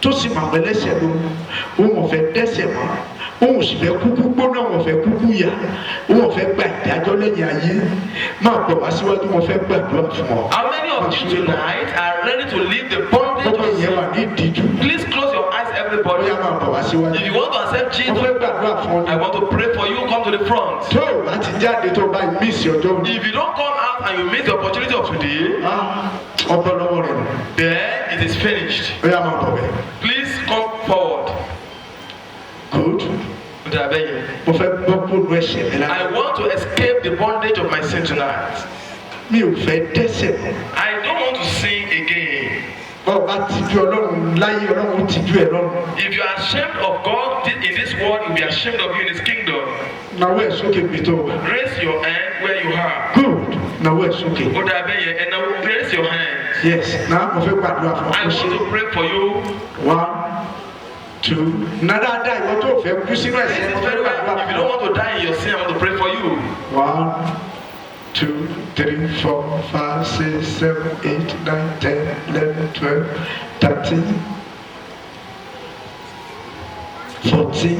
tó sì máa wọ ẹlẹ́ṣẹ̀ ló òun ò fẹ́ dẹ́ṣẹ̀ mọ́ òun sì fẹ́ kúkú gbóná òun ò fẹ́ kúkú yà òun ò fẹ́ gba ìdájọ́ lẹ́yìn ayé máa bọ̀ wá síwájú wọn fẹ́ gbàdúrà fún ọ. How many of you tonight are ready to leave the bondage of sin? Please close your eyes, everybody. If you want to accept Jesus, I want to pray for you. Come to the front. If you don't come out and you miss the opportunity of today, then it is finished. Please come forward. Good. I want to escape the bondage of my sin tonight. I don't want to sin again. If you are ashamed of God in this world, you'll be ashamed of you in His kingdom. Raise your hand where you are. Good. Now it's okay. And now raise your hand. Yes. Now I want to pray for you. 1, 2. Nada die. What to if you don't want to die in your sin, I want to pray for you. 1, 2, 3, 4, 5, 6, 7, 8, 9, 10, 11, 12, 13, 14,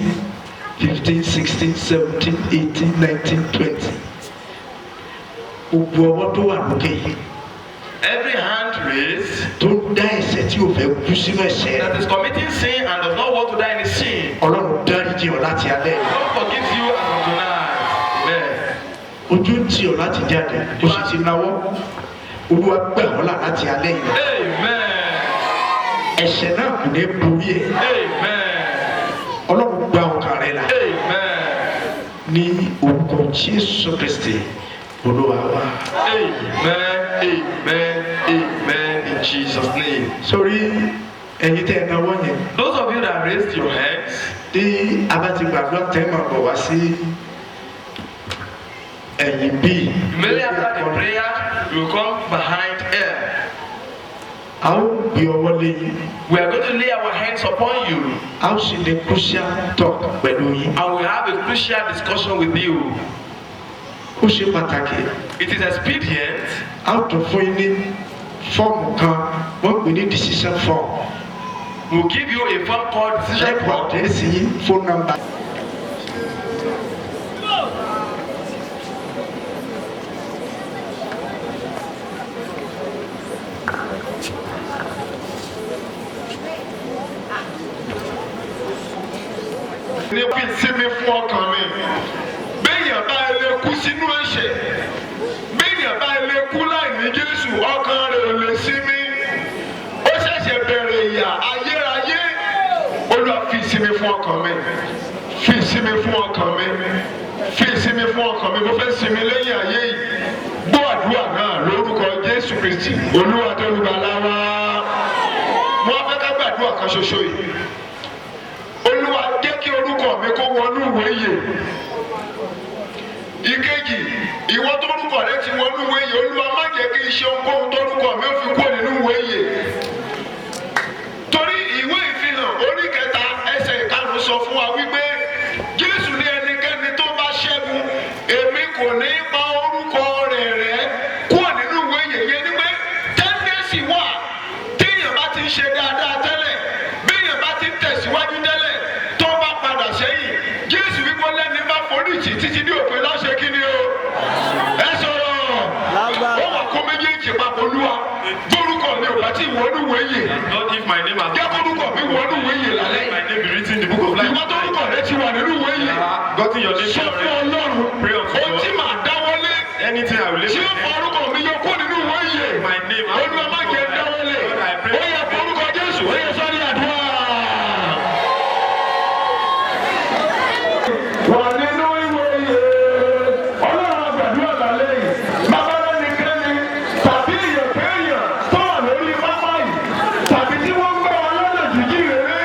15, 16, 17, 18, 19, 20. Every hand raised that is committing sin and does not want to die in his sin. God forgives you as of tonight. Amen. Ojú tí o láti jáde o sì ti náwó Olúwa gbà ọ́ là láti alẹ́ yìí. Amen. Ẹ̀ṣẹ̀ náà kò ní borí ẹ̀. Amen. Ọlọ́run gba ọkàn rẹ là. Amen. Ní orúkọ Jésù Kristi Olúwa wa. Amen. Amen. Amen. In Jesus' name. Sórí ẹ̀yin tẹ́ ẹ náwó yẹn. Those of you that raised your hands. Tí a bá ti gbàdúrà tẹ́ máa bọ̀ wá sí. Immediately after the prayer, you will come behind here. We are going to lay our hands upon you. And we have a crucial discussion with you. It is expedient. Decision form. We'll give you a form called decision form. Phone number. Ní bí sinmi fún ọkàn mi, béèyàn bá ilé kú sínú ẹ̀ṣẹ̀, béèyàn bá ilé kú láì ní Jésù, ọkàn rẹ̀ ò lè sinmi. Ó ṣẹ̀ṣẹ̀ bẹ̀rẹ̀ ìyà ayérayé. Olúwa fi sinmi fún ọkàn mi, fi sinmi fún ọkàn mi, fi sinmi fún ọkàn mi. Mo fẹ́ sinmi lẹ́yìn ayé yìí. Gbọ́ àdúrà náà lórúkọ Jésù Kristi, Olúwa tó lùgbàlà wa. Mo wá fẹ́ ká gbàdúrà kan ṣoṣo yìí. Olúwa jẹ́ kí orúkọ mi kó wọnú ìwé yìí. Ìkejì, ìwọ tó orúkọ rẹ ti wọnú ìwé yìí, Olúwa má jẹ́ kí iṣẹ́ ohunkóhun tó orúkọ mi ó fi kúrò nínú ìwé yìí. Torí ìwé ìfihàn orí 3 ẹsẹ̀ 5 sọ fún wa wípé Jésù ní ẹnikẹ́ni tó bá ṣẹ́gun, èmi kò ní pa orúkọ rẹ̀ rẹ́ kúrò nínú ìwé yìí. Yẹn ni pé tẹ́ndẹ́sì wà téèyàn bá ti ń ṣe dáadáa tẹ́lẹ̀, béèyàn bá ti ń tẹ̀síwájú tẹ́lẹ̀. Jésù wípé lẹ́ni bá foríjì títí ní òpin láṣẹ kí ni o? Ẹ sọ̀rọ̀. Ó wà kó méjèèjì papọ̀ Olúwa. Bórúkọ mi ò bá tí wọnú wéyè. Jẹ́ kórúkọ mi wọnú wéyè lálẹ́. Ìwọ tó rúkọ rẹ ti wà nínú wéyè. Sọ fún Ọlọ́run. Ohun tí màá dáwọ́lé. Tí ó forúkọ mi yọ kó nínú wéyè. Olúwa má jẹ́ dáwọ́lé. Ó yẹ forúkọ Jésù. Ó yẹ sọ́ni àdúrà. Wà nínú ìwé yìí, Ọlọ́run àgbàdúrà lálẹ́ yìí, bàbá lẹ́nikẹ́ni tàbí èèyàn tó wà lórí pápá yìí, tàbí tí wọ́n ń gbọ́ wọn lọ́nà jíjìn rere,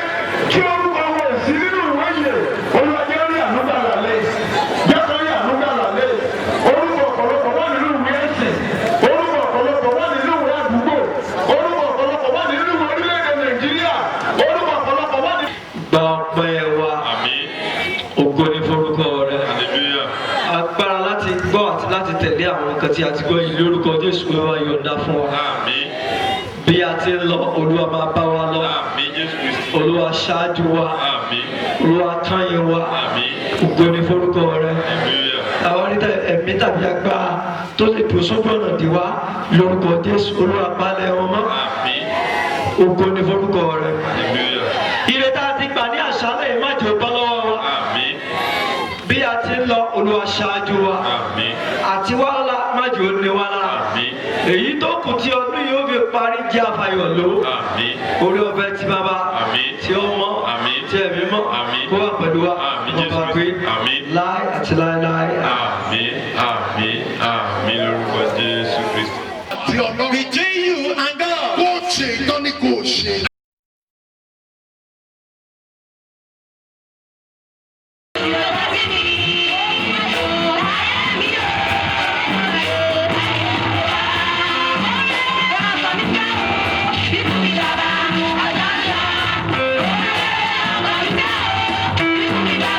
kí orúkọ wọn sí nínú ìwé yìí, Olúwa jẹ́ rí ànúgbà lálẹ́ yìí, jẹ́ kó rí ànúgbà lálẹ́ yìí, orúkọ ọ̀pọ̀lọpọ̀ wà nínú ìwé ẹ̀sìn, orúkọ ọ̀pọ̀lọpọ̀ wà nínú ìwé àdúgbò, orúkọ ọ̀pọ̀lọpọ̀ wà nínú ìwé orílẹ̀-èdè Nàìjíríà, orúkọ ọ̀pọ̀lọpọ̀ wà nínú. Gba ọpẹ́ wa. Àmín. Ògo ni forúkọ rẹ. Agbára láti gbọ́ àti láti tẹ̀lé àwọn nǹkan tí a ti gbọ́ yìí lórúkọ Jésù pé wá yọ̀ǹda fún wa. Bí a ti ń lọ, Olúwa máa bá wa lọ. Olúwa ṣáájú wa. Àmín. Olúwa kányìn wa. Àmín. Ògo ni forúkọ rẹ. Hallelujah. Àwọn oníta ẹ̀mí tàbí agbára tó lè dùn sójú ọ̀nà dì wá lórúkọ Jésù. Olúwa palẹ̀ wọn mọ́. Àmín. Ògo ni forúkọ rẹ. Hallelujah. Ire tá a ti gbà ní àṣálẹ̀ yìí má jẹ́ ó bọ́ lọ́wọ́ wa. Àmín. Bí a ti ń lọ Olúwa ṣáájú wa. Àmín. Àti wàhálà má jẹ́ ó ní wa lára. Àmín. Èyí tó kù tí ọdún yìí ó fi parí jẹ́ àfàyọ̀ ló. Àmín. Orí ọ̀fẹ́ ti bàbá. Àmín. Tí ó mọ́. Àmín. Tí ẹ̀mí mọ́. Àmín. Kó wà pẹ̀lú wa. Àmín. Wọ́n bá gbé. Àmín. Láì àti láéláé. Àmín. Àmín. Àmín lórúkọ Jésù Kristi. Between you and God. Kó ṣe ìtọ́ni kò ṣe. Bye.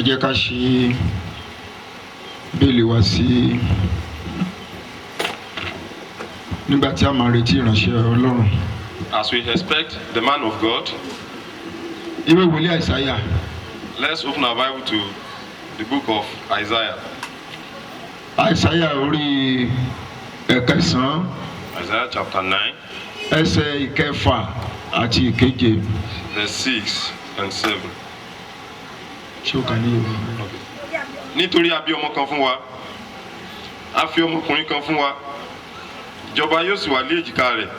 jẹ́ ká ṣí bẹ́ẹ̀lì wá sí nígbà tí a máa retí ìránṣẹ́ Ọlọ́run. As we expect the man of God, ìwé wòlíì Àìsáyà. let's open our Bible to the book of Isaiah. Àìsáyà orí ẹ̀kẹsàn-án. Isaiah chapter 9, ẹsẹ̀ ìkẹfà àti ìkeje. verse 6 and 7. ṣé o kà ní ìwé? Nítorí a bí ọmọ kan fún wa, a fi ọmọkùnrin kan fún wa, ìjọba yóò sì wà lé èjìká rẹ̀,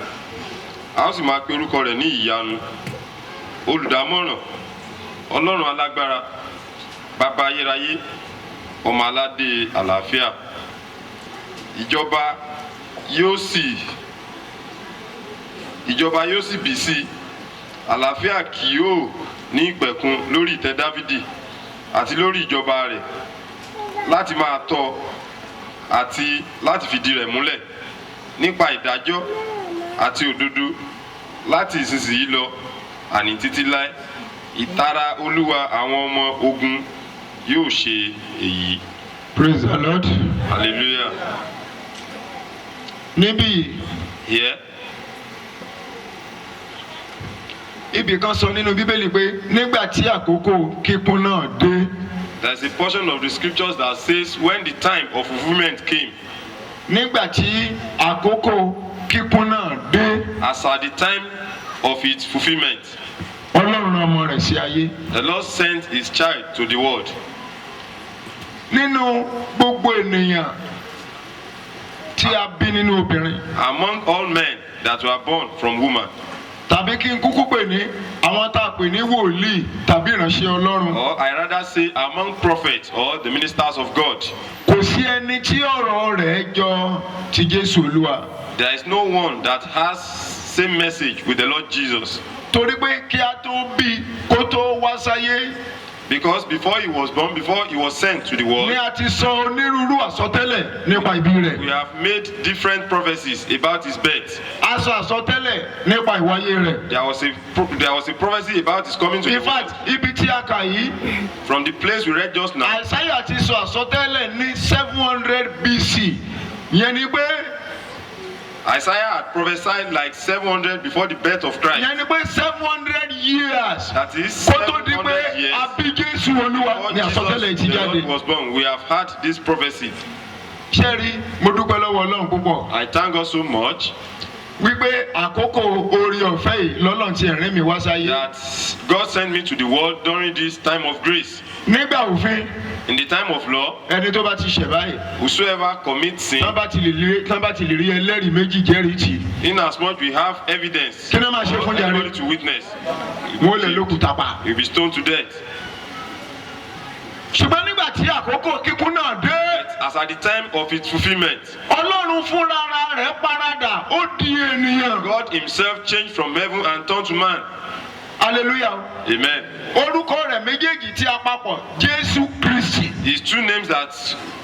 a ó sì máa pe orúkọ rẹ̀ ní ìyanu, olùdámọ̀ràn, Ọlọ́run alágbára, bàbá ayérayé, ọmọ aládé àlàáfíà. Ìjọba yóò sì bì sí, àlàáfíà kì yóò ní ìpẹ̀kun lórí ìtẹ́ Dáfídì àti lórí ìjọba rẹ̀, láti máa tọ́ àti láti fìdí rẹ̀ múlẹ̀ nípa ìdájọ́ àti òdodo láti ìsinsìnyí lọ àní títí láé. Ìtara Olúwa àwọn ọmọ ogun yóò ṣe èyí. Praise the Lord. Hallelujah. Níbí Here, ibì kan sọ nínú Bíbélì pé nígbà tí àkókò kíkún náà dé. there's a portion of the scriptures that says when the time of fulfillment came, Nígbà tí àkókò kíkún náà dé. as at the time of its fulfillment, Ọlọ́run rán ọmọ rẹ̀ sí ayé. the Lord sent his child to the world. Nínú gbogbo ènìyàn tí a bí nínú obìnrin. Among all men that were born from woman, Tàbí kí n kúkú pè ní àwọn tá a pè ní wòlíì tàbí ìránṣẹ́ Ọlọ́run. or I rather say among prophets or the ministers of God, Kò sí ẹni tí ọ̀rọ̀ rẹ̀ jọ ti Jésù Olúwa. there is no one that has same message with the Lord Jesus. Torí pé kí a tó bí kó tó wá sáyé. Because before he was born, before he was sent to the world, Ní a ti sọ onírúurú àsọtẹ́lẹ̀ nípa ìbí rẹ̀. we have made different prophecies about his birth. A sọ àsọtẹ́lẹ̀ nípa ìwáyé rẹ̀. There was a prophecy about his coming to In the world. fact, ibi tí a kà yìí, From the place we read just now, Àìsáyà ti sọ àsọtẹ́lẹ̀ ní 700 BC. Yẹn ni pé Isaiah had prophesied like 700 before the birth of Christ. yẹn ni pé 700 years. That is Kó tó di 700 pé years a bí Jésù Olúwa before ni àsọtẹ́lẹ̀ Jesus ti the jáde. Lord was born. We have had this prophecy. Ṣé rí, mo dúpẹ́ lọ́wọ́ Ọlọ́run púpọ̀. I thank God so much Wípé àkókò oore ọ̀fẹ́ yìí lọ́lọ́run ti ẹ̀rín mi wá sáyé. that God sent me to the world during this time of grace. Nígbà òfin, In the time of law, ẹni tó bá ti ṣẹ̀ báyìí, whosoever commits sin, tán bá ti lè rí ẹlẹ́rìí méjì jẹ́rìí tì. inasmuch we have evidence Kí ni máa ṣe for fún jàre? everybody to witness, Wọ́n lè lókùtà pa. he will be stoned to death. Ṣùgbọ́n nígbà tí àkókò kíkún náà dé, As at the time of its fulfillment, Ọlọ́run fúnra rẹ̀ paradà, ó di ènìyàn. God himself changed from heaven and turned to man. Hallelujah. Amen. Orúkọ rẹ̀ méjèèjì tí a papọ̀, Jésù Kristi. His two names that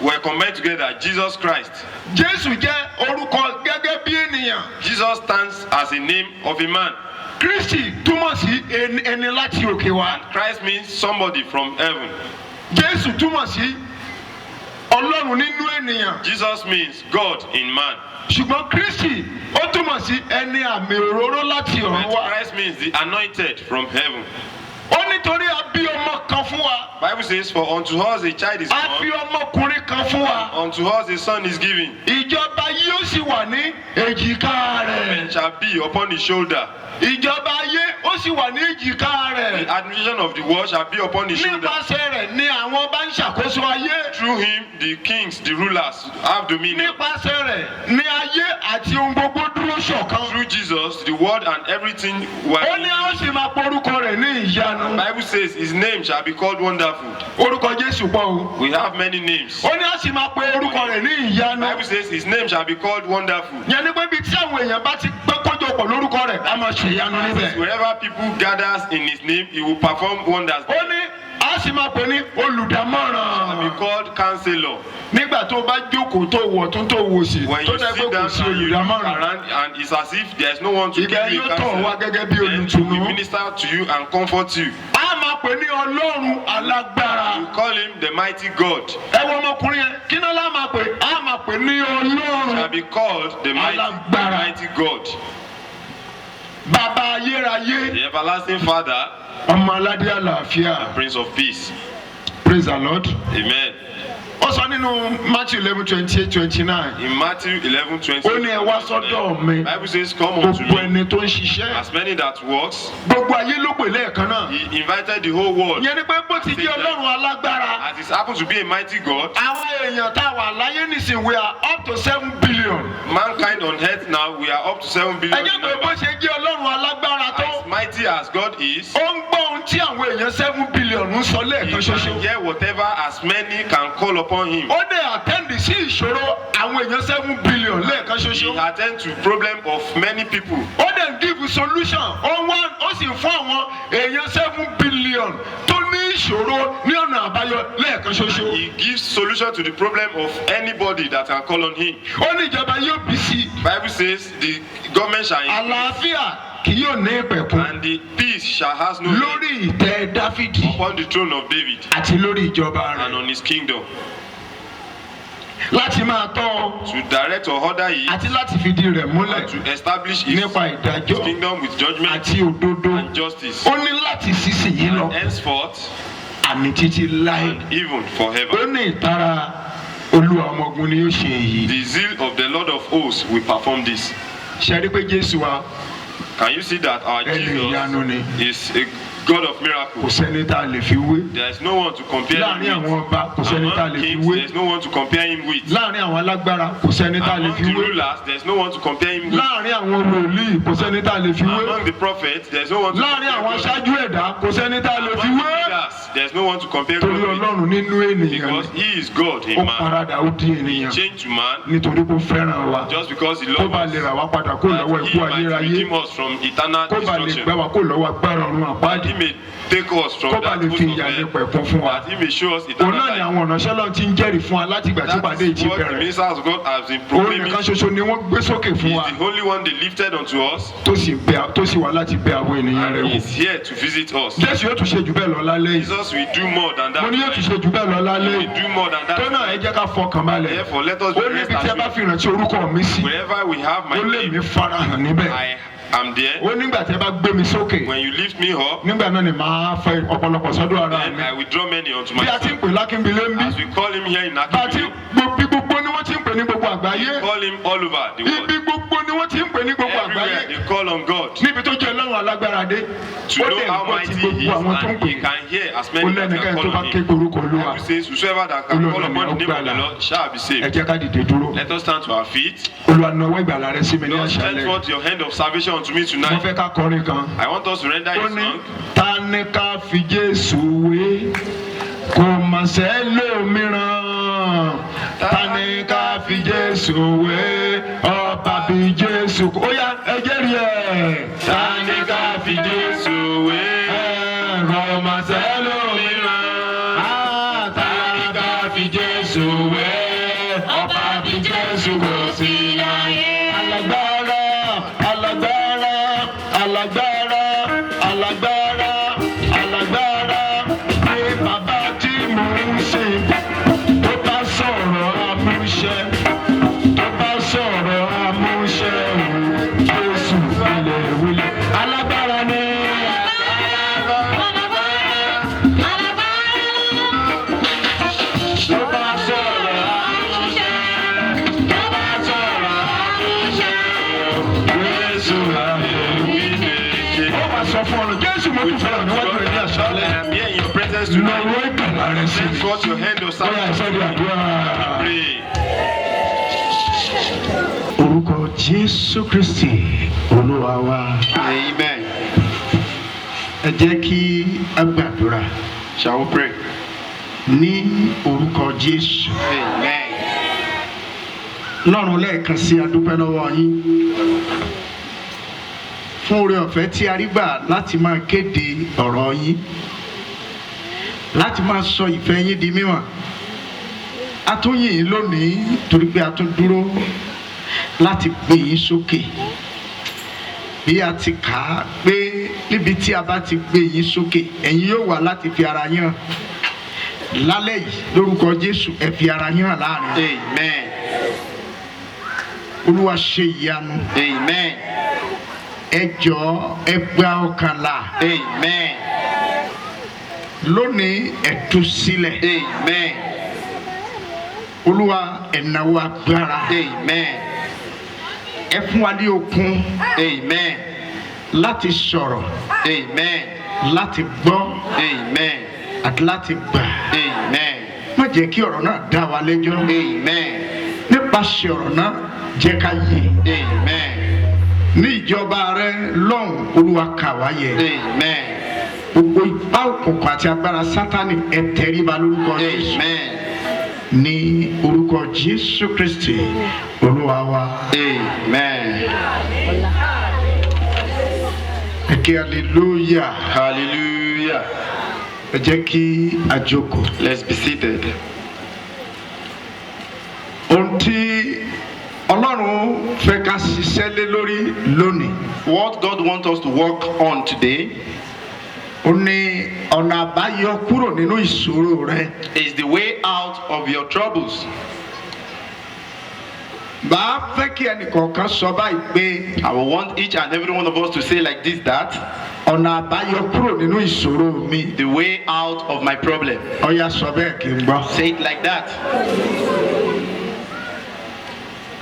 were combined together, Jesus Christ. Jésù jẹ́ orúkọ gẹ́gẹ́ bí ènìyàn. Jesus stands as a name of a man. Kristi túmọ̀ sí ẹni láti òkè wá. Christ means somebody from heaven. Jésù túmọ̀ sí Ọlọ́run nínú ènìyàn. Jesus means God in man. Ṣùgbọ́n Kristi ó túmọ̀ sí ẹni àmì òróró láti ọ̀run But wá. Christ means the anointed from heaven. Ó nítorí a bí ọmọ kan fún wa. Bible says, for unto us a child is A fi born, ọmọkùnrin kan fún wa. unto us a son is given, Ìjọba yóò sì wà ní èjìká rẹ̀. and shall be upon his shoulder. Ìjọba ayé ó sì wà ní èjìká The rẹ̀. administration of the world shall be upon his shoulder. Nípasẹ̀ rẹ̀ ni àwọn bá ń ṣàkóso ayé. Through him, the kings, the rulers have dominion. Nípasẹ̀ rẹ̀ ni ayé àti ohun gbogbo dúró ṣọ̀kan. Through Jesus, the world and everything were Ó in ní a ó sì máa porúkọ rẹ̀ ní ìyanu. Bible says his name shall be called Wonderful. Orúkọ Jésù pọ̀ o. We have many names. Ó ní a sì máa pe orúkọ rẹ̀ ní ìyanu. Bible says his name shall be called Wonderful. Yẹn ni pé bí tí àwọn èèyàn bá ti pẹ́ kójọ pọ̀ lórúkọ rẹ̀, a máa ṣe ìyanu níbẹ̀. Wherever people gathers in his name, he will perform wonders. Ó ní a sì máa pè ní olùdámọ̀ràn. Be called Counselor. Nígbà tó bá jókòó tó wọ̀ tún tó wò sí, When tó you dẹ́ pé sit kò down sí and you look olùdámọ̀ràn. around and it's as if there is no one to give Ibẹ̀ you yóò a tọ̀ wá counsel, gẹ́gẹ́ bí then he olùtùnú. will minister to you and comfort you. A máa pè ní Ọlọ́run alágbára. You call him the mighty God. Ẹ wo ọmọkùnrin yẹn, kí náà lá máa pè? A máa pè ní Ọlọ́run. Shall be called the mighty God. Bàbá ayérayé. The everlasting Father. Ọmọ aládé àlàáfíà. The Prince of Peace. Praise the Lord. Amen. Ó sọ nínú Matthew 11:28-29. In Matthew 11:28. Ó ní ẹ wá sọ́dọ̀ mi. Bible says, "Come unto Gbogbo me." ẹni tó ń ṣiṣẹ́. As many that works. Gbogbo ayé ló pè lẹ́ẹ̀kan náà. He invited the whole world. Ìyẹn ni pé bó ti jẹ́ Ọlọ́run alágbára. As it happens to be a mighty God. Àwọn èèyàn tá a wà láyé nísìnyí we are up to 7 billion. Mankind on earth now, we are up to 7 billion. Ẹ jẹ́ pé bó ṣe jẹ́ Ọlọ́run alágbára tó. As mighty as God is. Ó ń gbọ́ ohun tí àwọn èèyàn 7 billion ń sọ lẹ́ẹ̀kan ṣoṣo. He can hear whatever as many can call upon him. Ó dẹ̀ attend sí ìṣòro àwọn èèyàn 7 billion lẹ́ẹ̀kan ṣoṣo. He attend to problem of many people. Ó dẹ̀ give solution. Ó sì fún àwọn èèyàn 7 billion tó ní ìṣòro ní ọ̀nà àbáyọ lẹ́ẹ̀kan ṣoṣo. He gives solution to the problem of anybody that can call on him. Ó ní ìjọba yóò bí sí. Bible says the government shall increase. Àlàáfíà kì yóò ní ìpẹ̀kun. And the peace shall has no end. Lórí ìtẹ́ Dáfídì. Upon the throne of David. Àti lórí ìjọba rẹ̀. And on his kingdom. Láti máa tọ́. To direct or order it. Àti láti fìdí rẹ̀ múlẹ̀. And to establish his nípa ìdájọ́. kingdom with judgment. Àti òdodo. And justice. Ó ní láti sísìnyí lọ. And henceforth. Àní títí láé. And even forever. Ó ní ìtara Olúwa ọmọ ogun ni yóò ṣe èyí. The zeal of the Lord of hosts will perform this. Ṣé rí pé Jésù wa? Can you see that our Jesus is a God of Kò miracles? sẹ́ni tá a lè fi wé. There is no one to compare Láàárín him àwọn with. ọba kò sẹ́ni tá a Among lè fi kings, wé. there is no one to compare him with. Láàárín àwọn alágbára kò sẹ́ni tá a lè Among fi the wé. rulers, there is no one to compare him with. Láàárín àwọn wòlíì kò sẹ́ni tá a lè fi wé. Among the prophets, there is no one to Láàárín compare àwọn God. aṣáájú ẹ̀dá kò sẹ́ni tá a lè fi Among the wé. leaders, there is no one to compare God Torí with. Ọlọ́run nínú ènìyàn Because ni. he is God, Ó a man. paradà ó di ènìyàn. Changed to man Nítorí kó fẹ́ràn wa. just because he Kó loves bá us. lè rà wá padà kó lọ́wọ́ That ikú he might ayérayé. redeem us from eternal Kó bá lè destruction. gbà wá kó lọ́wọ́ agbára ọ̀run That he àpáàdì. may take us from Kó bá that lè host fi of ìyà hell. nípẹ̀kun fún wa. That he may show us Òun eternal náà ni life. àwọn ìránṣẹ́ Ọlọ́run ti ń jẹ́rìí fún wa láti ìgbà tí That ìpàdé yìí is ti what the bẹ̀rẹ̀. ministers of God has been Òun proclaiming. nìkan ṣoṣo ni wọ́n gbé sókè He fún is wa. the only one they lifted unto us. Tó sì wá láti bẹ àwọn ènìyàn rẹ̀ And he wò. is here to visit us. Jésù yóò tún ṣe jù bẹ́ẹ̀ lọ lálẹ́ yìí. Jesus will do more than that. Mo ní yóò tún ṣe jù bẹ́ẹ̀ lọ lálẹ́ He yìí. will do more than Tó náà ẹ that. jẹ́ ká fọkàn balẹ̀. Therefore, let us Ó be ní rest ibi tí ẹ bá assured. fi ìrántí orúkọ mi sí. Wherever we have my Ó lè mí name, farahàn níbẹ̀. I am there. Ó nígbà tí ẹ bá gbé mi sókè. When you lift me up, Nígbà náà ni màá fẹ́ ọ̀pọ̀lọpọ̀ sọ́dọ̀ ara then mi. I will draw many unto Bí a ti ń myself. pè lákínbilé ń bí. As we call him here in Bá a ti Akínyẹlé, bí gbogbo ni wọ́n ti ń pè ní gbogbo àgbáyé. call him all over the world. Ibi gbogbo ni wọ́n ti ń pè ní gbogbo Everywhere àgbáyé. they call on God. Níbi tó jẹ́ Ọlọ́run alágbára dé. To Ó know dẹ̀ how gbọ́ ti mighty he gbogbo is, àwọn tó ń and pè. he can hear as Ó many that lẹ́nìkan can tó call bá on ké him. orúkọ Olúwa. Bible says, whosoever that can call upon the name of the Lord shall be Ẹ saved. jẹ́ ká dìde dúró. Let us stand to our feet. Olúwa nawọ́ ìgbàlà rẹ sí mi ní Lord, stretch àṣálẹ́. forth your hand of salvation unto me Mo tonight. fẹ́ ká kọrin kan. I want us to render Ó a ní song. ta ni ká fi Jésù wé kò mà sẹ́lòmíràn. Ta ni ká fi Jésù wé ọba bí Jésù. Ó yá ẹ jẹ́rìí ẹ̀. Ta ni ká fi Jésù wé kò mà sẹ́lòmíràn. Ta ni ká fi Jésù wé ọba bí Jésù kò sí láyé. Alágbára, alágbára, alágbára, alágbára, alágbára. Ní bàbá tí mò ń sìn, tó bá sọ̀rọ̀ amúṣẹ, tó bá sọ̀rọ̀ amúṣẹ, Jésù ilẹ̀ wílẹ̀. Alágbára ni. Tó bá sọ̀rọ̀ amúṣẹ, tó bá sọ̀rọ̀ amúṣẹ, Jésù ilẹ̀ wílẹ̀. Ó wá sọ fún ọ, Jésù mo tún fẹ́ràn níwájú rẹ̀ ní I àṣálẹ́. am here in your presence tonight. Lọ́wọ́ ìgbàlà rẹ̀ sí Stretch mi. forth your hand of Ó yá ìsọdí salvation. àdúrà. Pray. orúkọ Jésù Kristi Olúwa wa. Amen. Ẹ jẹ́ kí a gbàdúrà Shall we pray? ní orúkọ Jésù. Amen. Lọ́run lẹ́ẹ̀kan sí a dúpẹ́ lọ́wọ́ yín fún oore ọ̀fẹ́ tí a rí gbà láti máa kéde ọ̀rọ̀ yín, láti máa sọ ìfẹ́ yín di mímọ̀. A tún yìn yín lónìí torí pé a tún dúró láti gbé yín sókè. Bí a ti kà á pé níbi tí a bá ti gbé yín sókè ẹ̀yin yóò wà láti fi ara yín hàn lálẹ́ yìí lórúkọ Jésù ẹ fi ara yín hàn láàrin. Amen. Olúwa ṣe ìyanu. Amen. Ẹ jọ̀ọ́ ẹ gba ọkàn là. Amen. Lónìí ẹ tú sílẹ̀. Amen. Olúwa ẹ nawọ́ agbára. Amen. Ẹ fún wa ní okun. Amen. Láti sọ̀rọ̀. Amen. Láti gbọ́. Amen. Àti láti gbà. Amen. Má jẹ́ kí ọ̀rọ̀ náà dá wa lẹ́jọ́. Amen. Nípasẹ̀ ọ̀rọ̀ náà jẹ́ ká yè. Amen. Ní ìjọba rẹ lọ́hùn Olúwa kà wá yẹ. Amen. Gbogbo ipá òkùnkùn àti agbára Sátánì ẹ tẹríba lórúkọ Jésù. Amen. Ní orúkọ Jésù Kristi Olúwa wa. Amen. Ẹ kí hallelujah. Hallelujah. Ẹ jẹ́ kí a jókòó. Let's be seated. Ohun tí Ọlọ́run fẹ́ ká ṣiṣẹ́ lé lórí lónìí. What God wants us to work on today Ó ní ọ̀nà àbáyọ kúrò nínú ìṣòro rẹ. is the way out of your troubles. Bàá fẹ́ kí ẹnìkọ̀ọ̀kan sọ báyìí pé I will want each and every one of us to say like this, that ọ̀nà àbáyọ kúrò nínú ìṣòro mi. the way out of my problem. Ó yá sọ bẹ́ẹ̀ kí n gbọ́. Say it like that.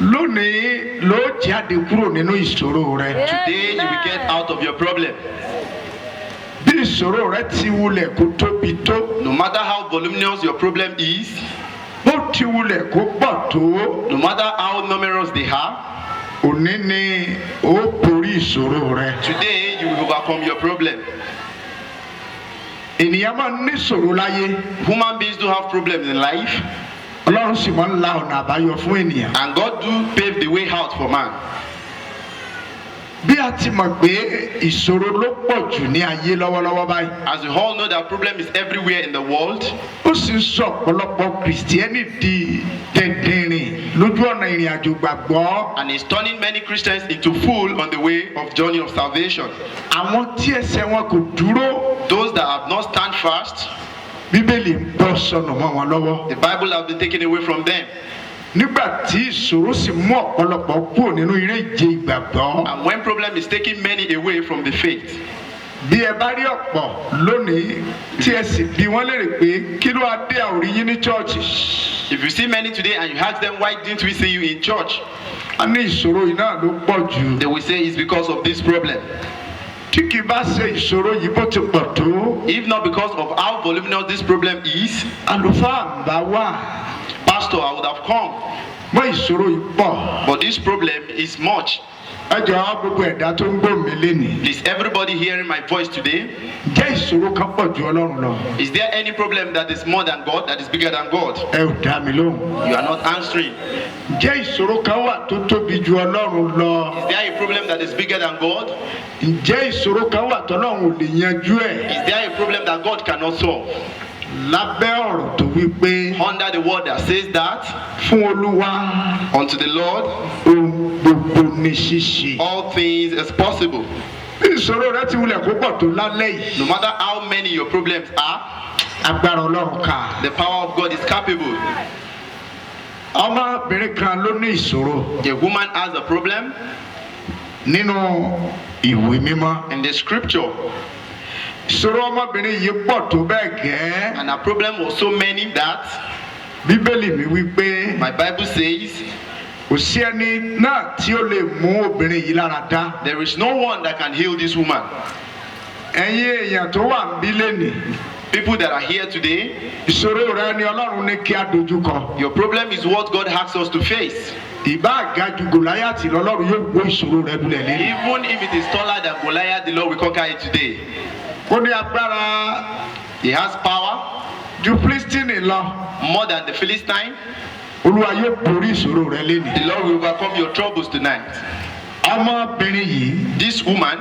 Lónìí ló jáde kúrò nínú ìṣòro rẹ. Today you will get out of your problem. Bí ìṣòro rẹ ti wulẹ̀ kó tóbi tó. No matter how voluminous your problem is, Bó ti wulẹ̀ kó pọ̀ tó. no matter how numerous they are, Òní ni ó borí ìṣòro rẹ. today you will overcome your problem. Ènìyàn máa ń ní ìṣòro láyé. Human beings do have problems in life, Ọlọ́run sì máa ń la ọ̀nà àbáyọ fún ènìyàn. and God do pave the way out for man. Bí a ti mọ̀ pé ìṣòro ló pọ̀ jù ní ayé lọ́wọ́lọ́wọ́ báyìí. As we all know, that problem is everywhere in the world, Ó sì ń sọ ọ̀pọ̀lọpọ̀ Kìrìsìtẹ́nì di dẹ̀dẹ̀rìn lójú ọ̀nà ìrìn àjò gbàgbọ́. and is turning many Christians into fools on the way of journey of salvation. Àwọn tí ẹsẹ̀ wọn kò dúró. Those that have not stand fast, Bíbélì ń bọ́ sọnù mọ́ wọn lọ́wọ́. the Bible has been taken away from them. Nígbà tí ìṣòro sì mú ọ̀pọ̀lọpọ̀ kúrò nínú eré ìje ìgbàgbọ́. And when problem is taking many away from the faith, Bí ẹ bá rí ọ̀pọ̀ lónìí tí ẹ sì bi wọ́n léèrè pé kí ló wá dé àwòrí yín ní chọ́ọ̀chì. if you see many today and you ask them, why didn't we see you in church? A ní ìṣòro yìí náà ló pọ̀ jù. They will say it's because of this problem. Tí kì í bá ṣe ìṣòro yìí bó ti pọ̀ tó. If not because of how voluminous this problem is, Àlùfáà ń bá wà. Pastor, I would have come. Mọ́ ìṣòro yìí pọ̀. But this problem is much. Ẹ jọ̀ọ́ gbogbo ẹ̀dá tó ń gbọ́ mi lénìí. Please, everybody hearing my voice today, Jẹ́ ìṣòro kan pọ̀ ju Ọlọ́run lọ. is there any problem that is more than God, that is bigger than God? Ẹ ò dá mi lóhùn. You are not answering. Jẹ́ ìṣòro kan wà tó tóbi ju Ọlọ́run lọ. Is there a problem that is bigger than God? Ǹjẹ́ ìṣòro kan wà tọ́lọ́run ò lè yanjú ẹ̀? Is there a problem that God cannot solve? Lábẹ́ ọ̀rọ̀ tó wí pé Under the word that says that, fún Olúwa unto the Lord, ohun gbogbo ní ṣíṣe. all things is possible. Bí ìṣòro rẹ ti wulẹ̀ kó pọ̀ tó lálẹ́ yìí. No matter how many your problems are, Agbára Ọlọ́run ká. the power of God is capable. Ọmọbìnrin kan ló ní ìṣòro A woman has a problem nínú ìwé mímọ́. in the scripture, Ìṣòro ọmọbìnrin yìí pọ̀ tó bẹ́ẹ̀ gẹ́. and her problem was so many that Bíbélì mi wí pé my Bible says kò sí ẹni náà tí ó lè mú obìnrin yìí lára dá. there is no one that can heal this woman. Ẹ̀yin èèyàn tó wà ń bí lénìí. People that are here today, Ìṣòro rẹ ni Ọlọ́run ní kí a dojúkọ. your problem is what God asks us to face. Ìbá àgájú Gòláyátì lọ́lọ́run yóò gbó ìṣòro rẹ lulẹ̀ lé. Even if it is taller than Goliath, the Lord will conquer it today. Ó ní agbára He has power ju Fílístínì lọ. more than the Philistine. Olúwa yóò borí ìṣòro rẹ lénìí. The Lord will overcome your troubles tonight. Ọmọbìnrin yìí This woman,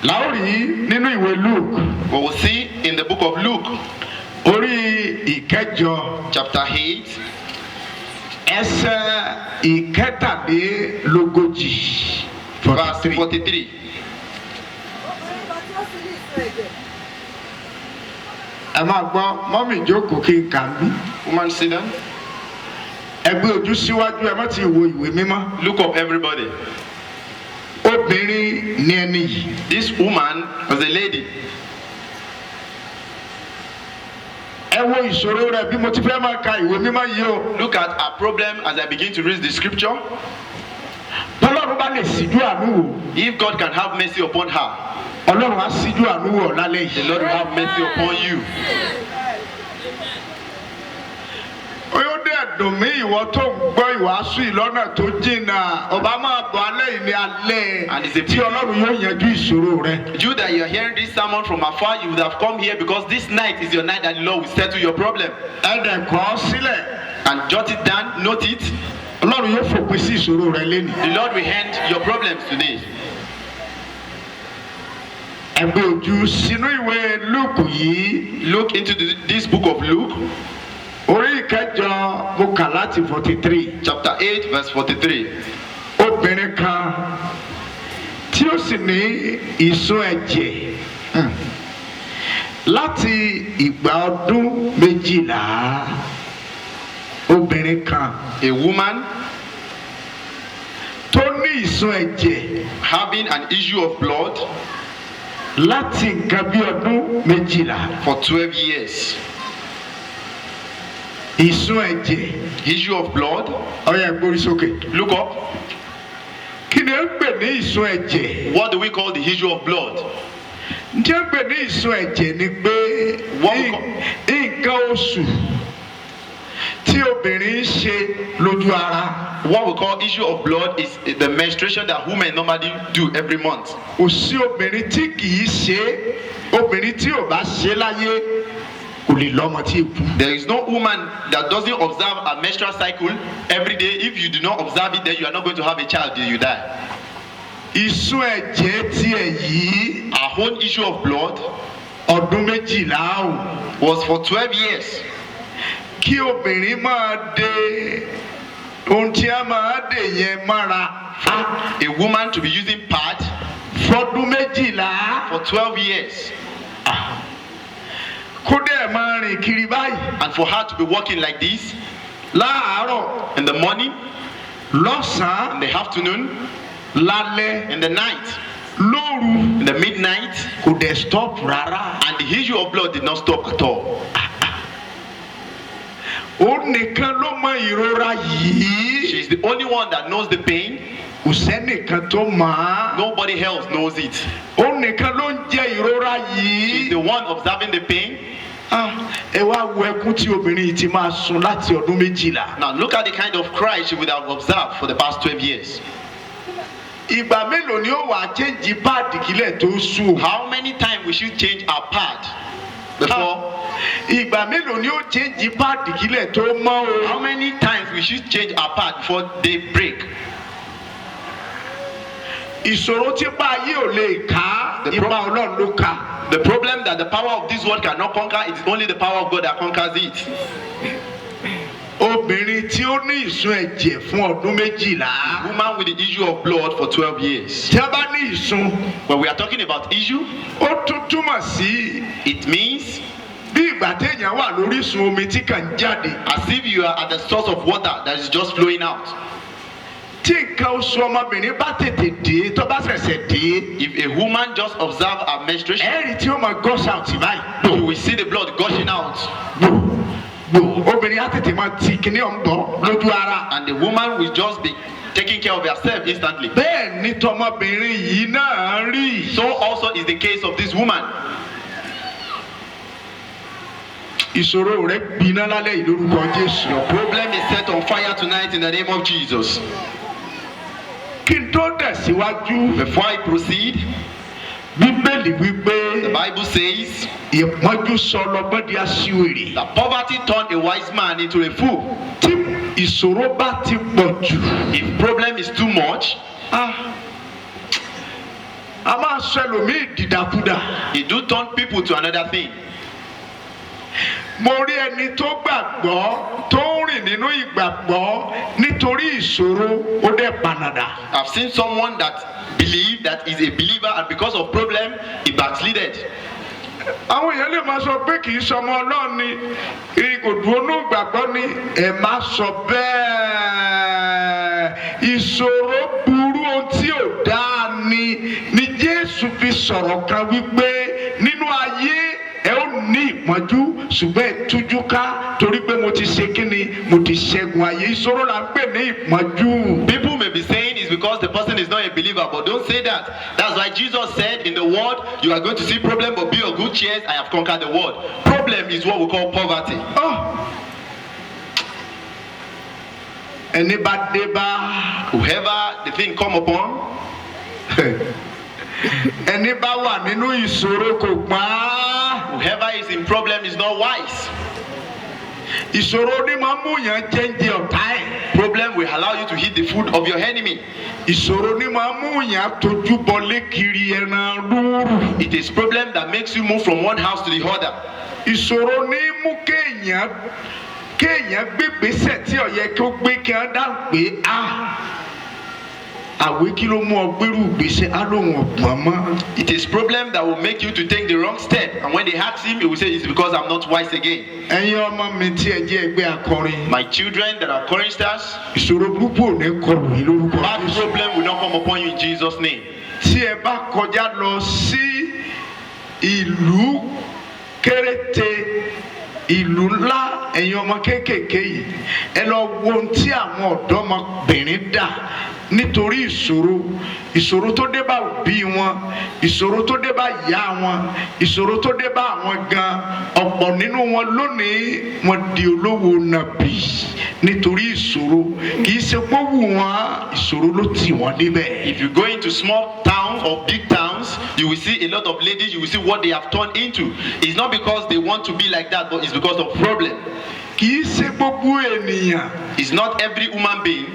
láòrí nínú ìwé Luke we will see in the book of Luke, orí ìkẹjọ chapter 8, ẹsẹ̀ ìkẹtàlélógójì. verse 43. ẹ máa gbọ́ mọ́mì jókòó kí n kà ń bí. Woman, sit down. ẹ gbé ojú síwájú ẹ má ti wo ìwé mímọ́. Look up, everybody. obìnrin ni ẹni yìí. This woman was a lady. ẹ wo ìṣòro rẹ bí mo ti fẹ́ máa ka ìwé mímọ́ yìí o. Look at her problem as I begin to read the scripture. tọ́lọ́run bá lè síjú àánú wò. If God can have mercy upon her, ọlọ́run á síjú àánú wò lálẹ́ the yìí. Lord will have mercy upon you. ó dẹ̀ dùn mí ìwọ tó ń gbọ́ ìwàásù yìí lọ́nà tó jìnnà ọba máa bọ̀ alẹ́ yìí ní alẹ́ And it's a tí ọlọ́run yóò yanjú ìṣòro rẹ. You that you are hearing this sermon from afar, you would have come here because this night is your night that the Lord will settle your problem. ẹ dẹ̀ kọ ọ́ sílẹ̀. And jot it down, note it. ọlọ́run yóò fòpin sí ìṣòro rẹ lẹ́nu. The Lord will end your problems today. ẹ gbé ojú sínú ìwé Lúùkù yìí. Look into this book of Luke, orí ìkẹjọ mo kà láti 43. chapter 8, verse 43. obìnrin kan tí ó sì ní ìsun ẹ̀jẹ̀ láti ìgbà ọdún 12. obìnrin kan A woman tó ní ìsun ẹ̀jẹ̀ having an issue of blood láti nǹkan bí ọdún 12. for 12 years. ìsun ẹ̀jẹ̀ Issue of blood. ó yá gbórí sókè. Look up. kí ni ó ń pè ní ìsun ẹ̀jẹ̀? What do we call the issue of blood? ǹjẹ́ ń pè ní ìsun ẹ̀jẹ̀ ni pé nǹkan oṣù tí obìnrin ń ṣe lójú ara. What we call issue of blood is the menstruation that women normally do every month. kò sí obìnrin tí kì í ṣe obìnrin tí ò bá ṣe láyé kò lè lọ́mọ tí ì kú. There is no woman that doesn't observe a menstrual cycle every day. If you do not observe it, then you are not going to have a child till you die. ìsun ẹ̀jẹ̀ tiẹ̀ yìí Our own issue of blood ọdún 12 was for 12 years. kí obìnrin máa de ohun tí a máa dè yẹn mára A woman to be using pad fọdún 12 for 12 years. kó dẹ̀ máa rìn kiri báyìí And for her to be walking like this láàárọ̀ in the morning, lọ́sàn-án in the afternoon, lálẹ́ in the night, lóru in the midnight, kò dẹ̀ stop rárá. and the issue of blood did not stop at all. ó nìkan ló mọ ìrora yìí. She is the only one that knows the pain. kò sẹ́nìkan tó mọ̀ á. Nobody else knows it. ó nìkan ló ń jẹ ìrora She is yìí. the one observing the pain. ẹ wá wo ẹkún tí obìnrin yìí ti máa sun láti ọdún 12. Now look at the kind of cry she would have observed for the past 12 years. ìgbà mélòó ni ó wà change páàdì kílẹ̀ tó sùn. How many times we should change our pad before? ìgbà mélòó ni ó change páàdì kílẹ̀ tó mọ́ How o. many times we should change our pad before they break? ìṣòro tí bá ayé ò lè ká The ipa pro- Ọlọ́run ló ká. The problem that the power of this world cannot conquer, it is only the power of God that conquers it. obìnrin tí ó ní ìsun ẹ̀jẹ̀ fún ọdún 12. Woman with the issue of blood for 12 years. tí a bá ní ìsun When we are talking about issue, ó tún túmọ̀ sí it means bí ìgbà téèyàn wà lórí ìsun omi tí kàn ń jáde. as if you are at the source of water that is just flowing out. tí nǹkan oṣù ọmọbìnrin bá tètè dé tó bá ṣẹ̀ṣẹ̀ dé. If a woman just observe her menstruation, ẹ̀rì tí ó máa gush out báyìí. you will see the blood gushing out, gbò obìnrin á tètè máa ti kíní ọ̀nbọ̀ lójú ara. and the woman will just be taking care of herself instantly. bẹ́ẹ̀ ni tọmọbìnrin yìí náà rí. So also is the case of this woman. ìṣòro rẹ̀ gbiná lálẹ́ yìí lórúkọ Jésù. Your problem is set on fire tonight in the name of Jesus. kí n tó tẹ̀síwájú. Before I proceed, bíbélì wípé the Bible says ìpọ́njú sọ ọlọ́gbọ́n di aṣiwèrè. that poverty turned a wise man into a fool. tí ìṣòro bá ti pọ̀ jù. If problem is too much, a máa sọ ẹlòmíì dìdàkudà. it do turn people to another thing. mo rí ẹni tó gbàgbọ́ tó ń rìn nínú ìgbàgbọ́ nítorí ìṣòro ó dẹ̀ panadà. I've seen someone that believe that is a believer and because of problem he backslided. àwọn èèyàn lè máa sọ pé kì í sọmọ Ọlọ́run ni kò dúró ní ìgbàgbọ́ ni ẹ má sọ bẹ́ẹ̀. ìṣòro burú ohun tí ò dáa ni Jésù fi sọ̀rọ̀ kan wípé nínú ayé ẹ ó ní ìpọ́njú ṣùgbọ́n ẹ tújú ká torí pé mo ti ṣe kíni mo ti ṣẹ́gun ayé. ìṣòro là ń pè ní ìpọ́njú. People may be saying it's because the person is not a believer, but don't say that. That's why Jesus said in the world you are going to see problem, but be of good cheer, I have conquered the world. Problem is what we call poverty. ẹni bá dé bá. Whoever the thing come upon. ẹni bá wà nínú ìṣòro kò gbọ́n. Whoever is in problem is not wise. ìṣòro ni máa mú yàn jẹ́ǹjẹ́ ọ̀tá ẹ̀. Problem will allow you to eat the food of your enemy. ìṣòro ni máa mú yàn tójú bọlé kiri ẹran rúurú. It is problem that makes you move from one house to the other. ìṣòro ni mú kéèyàn gbégbèsè tí ó yẹ kí ó gbé kí wọ́n dá pé àwé kí ló mú ọ gbérù gbèsè á lóun ọ̀gbọ́n mọ́. It is problem that will make you to take the wrong step, and when they ask him he will say it's because I'm not wise again. ẹ̀yin ọmọ mi tí ẹ jẹ́ ẹgbẹ́ akọrin. My children that are choristers stars. ìṣòro burúkú ò ní kọlù yìí lórúkọ. Bad problem will not come upon you in Jesus' name. tí ẹ bá kọjá lọ sí ìlú kéréte ìlú ńlá ẹ̀yin ọmọ kéékèèké yìí ẹ lọ wo ohun tí àwọn ọ̀dọ́mọbìnrin dà nítorí ìṣòro tó dé bá òbí wọn, ìṣòro tó dé bá ìyá wọn, ìṣòro tó dé bá àwọn gan. ọ̀pọ̀ nínú wọn lónìí wọ́n di olówó nàbì nítorí ìṣòro. kì í ṣe pé wù wọ́n, ìṣòro ló tì wọ́n níbẹ̀. If you go into small towns or big towns, you will see a lot of ladies, you will see what they have turned into. It's not because they want to be like that, but it's because of problem. kì í ṣe gbogbo ènìyàn. It's not every human being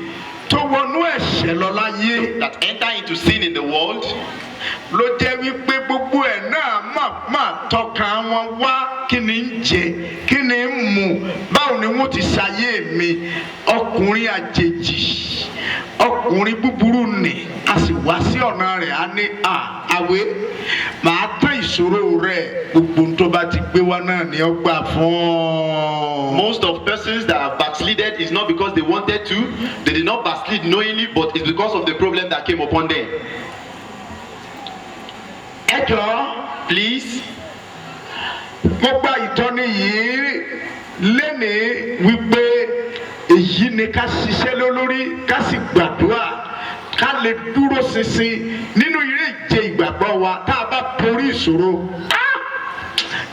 tó wọnú ẹ̀ṣẹ̀ lọ láyé. that enter into sin in the world. ló jẹ́ wípé gbogbo ẹ̀ náà máa tọkàn wọn wá kí ni ń jẹ kí ni ń mu báwo ni wọ́n ti ṣayé mi. ọkùnrin àjèjì ọkùnrin búburú nì a sì wá sí ọ̀nà rẹ̀ á ní àwé màá tán ìṣòro rẹ̀ gbogbo tó bá ti gbé wá náà ni ó gbà fún ọ. Most of persons that have backslided is not because they wanted to. They did not backslid knowingly, but it's because of the problem that came upon them. ẹ jọ̀ọ́ Please, mo gba ìtọ́ni yìí lénìí wípé èyí ni ká ṣiṣẹ́ lórí ká sì gbàdúrà ká lè dúró ṣinṣin nínú ilé ìje ìgbàgbọ́ wa tá a bá borí ìṣòro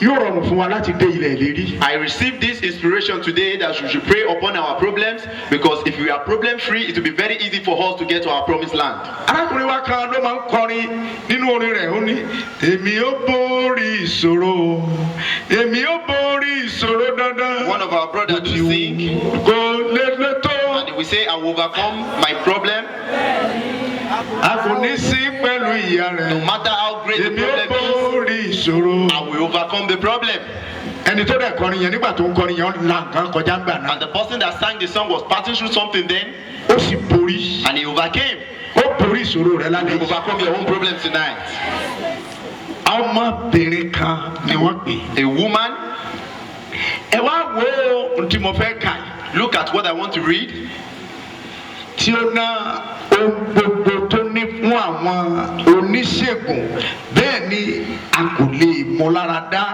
yóò rọrùn fún wa láti dé ilẹ̀ ìlérí. I received this inspiration today that we should pray upon our problems, because if we are problem free, it will be very easy for us to get to our promised land. arákùnrin wa kan ló máa ń kọrin nínú orin rẹ̀ ó ní èmi ó borí ìṣòro èmi ó borí ìṣòro dandan. One of our brothers will sing kò lè tó. and he will say, I will overcome my problem a kò ní sí pẹ̀lú ìyá rẹ̀. no matter how great the èmi ó problem is. borí ìṣòro. I will overcome the problem. ẹni tó dẹ̀ kọrin yẹn nígbà tó ń kọrin yẹn ó la nǹkan kọjá gbà náà. And the person that sang the song was passing through something then, ó sì borí. and he overcame. ó borí ìṣòro rẹ̀ lálẹ́ You yìí. overcome your own problem tonight. ọmọbìnrin kan ni wọ́n pè. A woman, ẹ wá wo ohun tí mo fẹ́ kà yìí. look at what I want to read. tí ó ná ohun gbogbo tó ní fún àwọn oníṣègùn bẹ́ẹ̀ ni a kò lè mú lára dá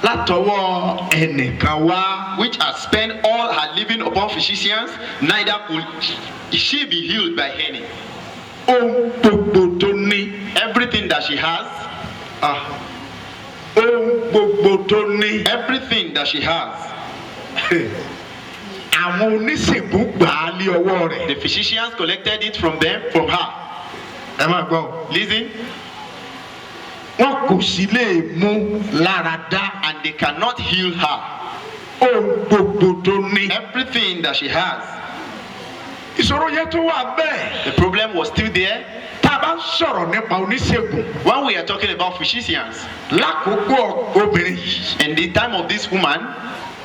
látọwọ́ ẹnìkan wá. Which has spent all her living upon physicians, neither could she be healed by any. ohun gbogbo tó ní. Everything that she has, ohun gbogbo tó ní. everything that she has, àwọn oníṣègùn gbà á lé ọwọ́ rẹ̀. the physicians collected it from them, from her. ẹ máa gbọ́. Listen, wọn kò sì lè mú lára dá. and they cannot heal her. ohun gbogbo tó ní. Everything that she has, ìṣòro yẹn tó wà bẹ́ẹ̀. the problem was still there. tá a bá ń sọ̀rọ̀ nípa oníṣègùn When we are talking about physicians, lákòókò obìnrin yìí. in the time of this woman,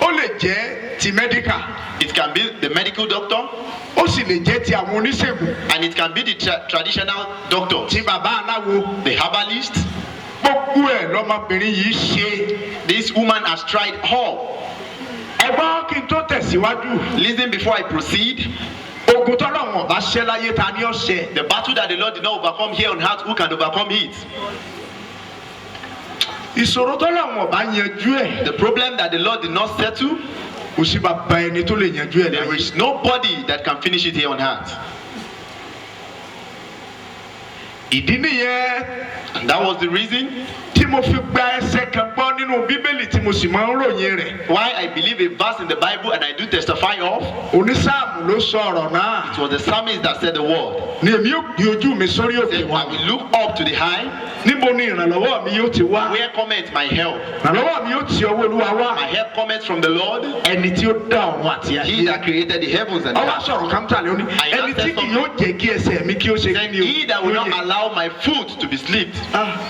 ó lè jẹ́ ti medical. It can be the medical doctor. Ó sì lè jẹ́ ti àwọn oníṣègùn. And it can be the traditional doctor. Ti bàbá aláwo. The herbalist. Gbogbo ẹ̀ lọmọbìnrin yìí ṣe. This woman has tried all. Ẹ̀gbọ́n kí n tó tẹ̀síwájú. Listen before I proceed. Ogun tọ́lọ́run ọba ṣẹ́ láyé ta ni ó ṣe. The battle that the Lord did not overcome here on earth, who can overcome it? Ìṣòro tọ́lọ́run ọba yanjú ẹ̀. The problem that the Lord did not settle, kò sí bàbá ẹni tó lè yanjú ẹ̀ there láyé. is nobody that can finish it here on earth. Ìdí nìyẹn. And that was the reason tí mo fi gba ẹsẹ̀ kan gbọ́ nínú bíbélì tí mo sì máa ń ròyìn rẹ̀. why I believe a verse in the Bible and I do testify of. Onísáàmù ló sọ ọ̀rọ̀ náà. It was the psalmist that said the word. Ni èmi yóò gbé ojú mi sórí òkè Said, wa. I will look up to the high. Níbo ni ìrànlọ́wọ́ mi yóò ti wá? Where cometh my help? Ìrànlọ́wọ́ mi yóò ti ọwọ́ Olúwa wá. My help cometh from the Lord. Ẹni tí ó dá ọ̀run àti He ayé. that created the heavens and the Ọwọ́ earth. sọ̀rọ̀ kámtà lé ó ní. Ẹni tí kì yóò jẹ́ kí ẹsẹ̀ mi kí ó ṣe kí ni o. He that will not allow my foot to be slipped.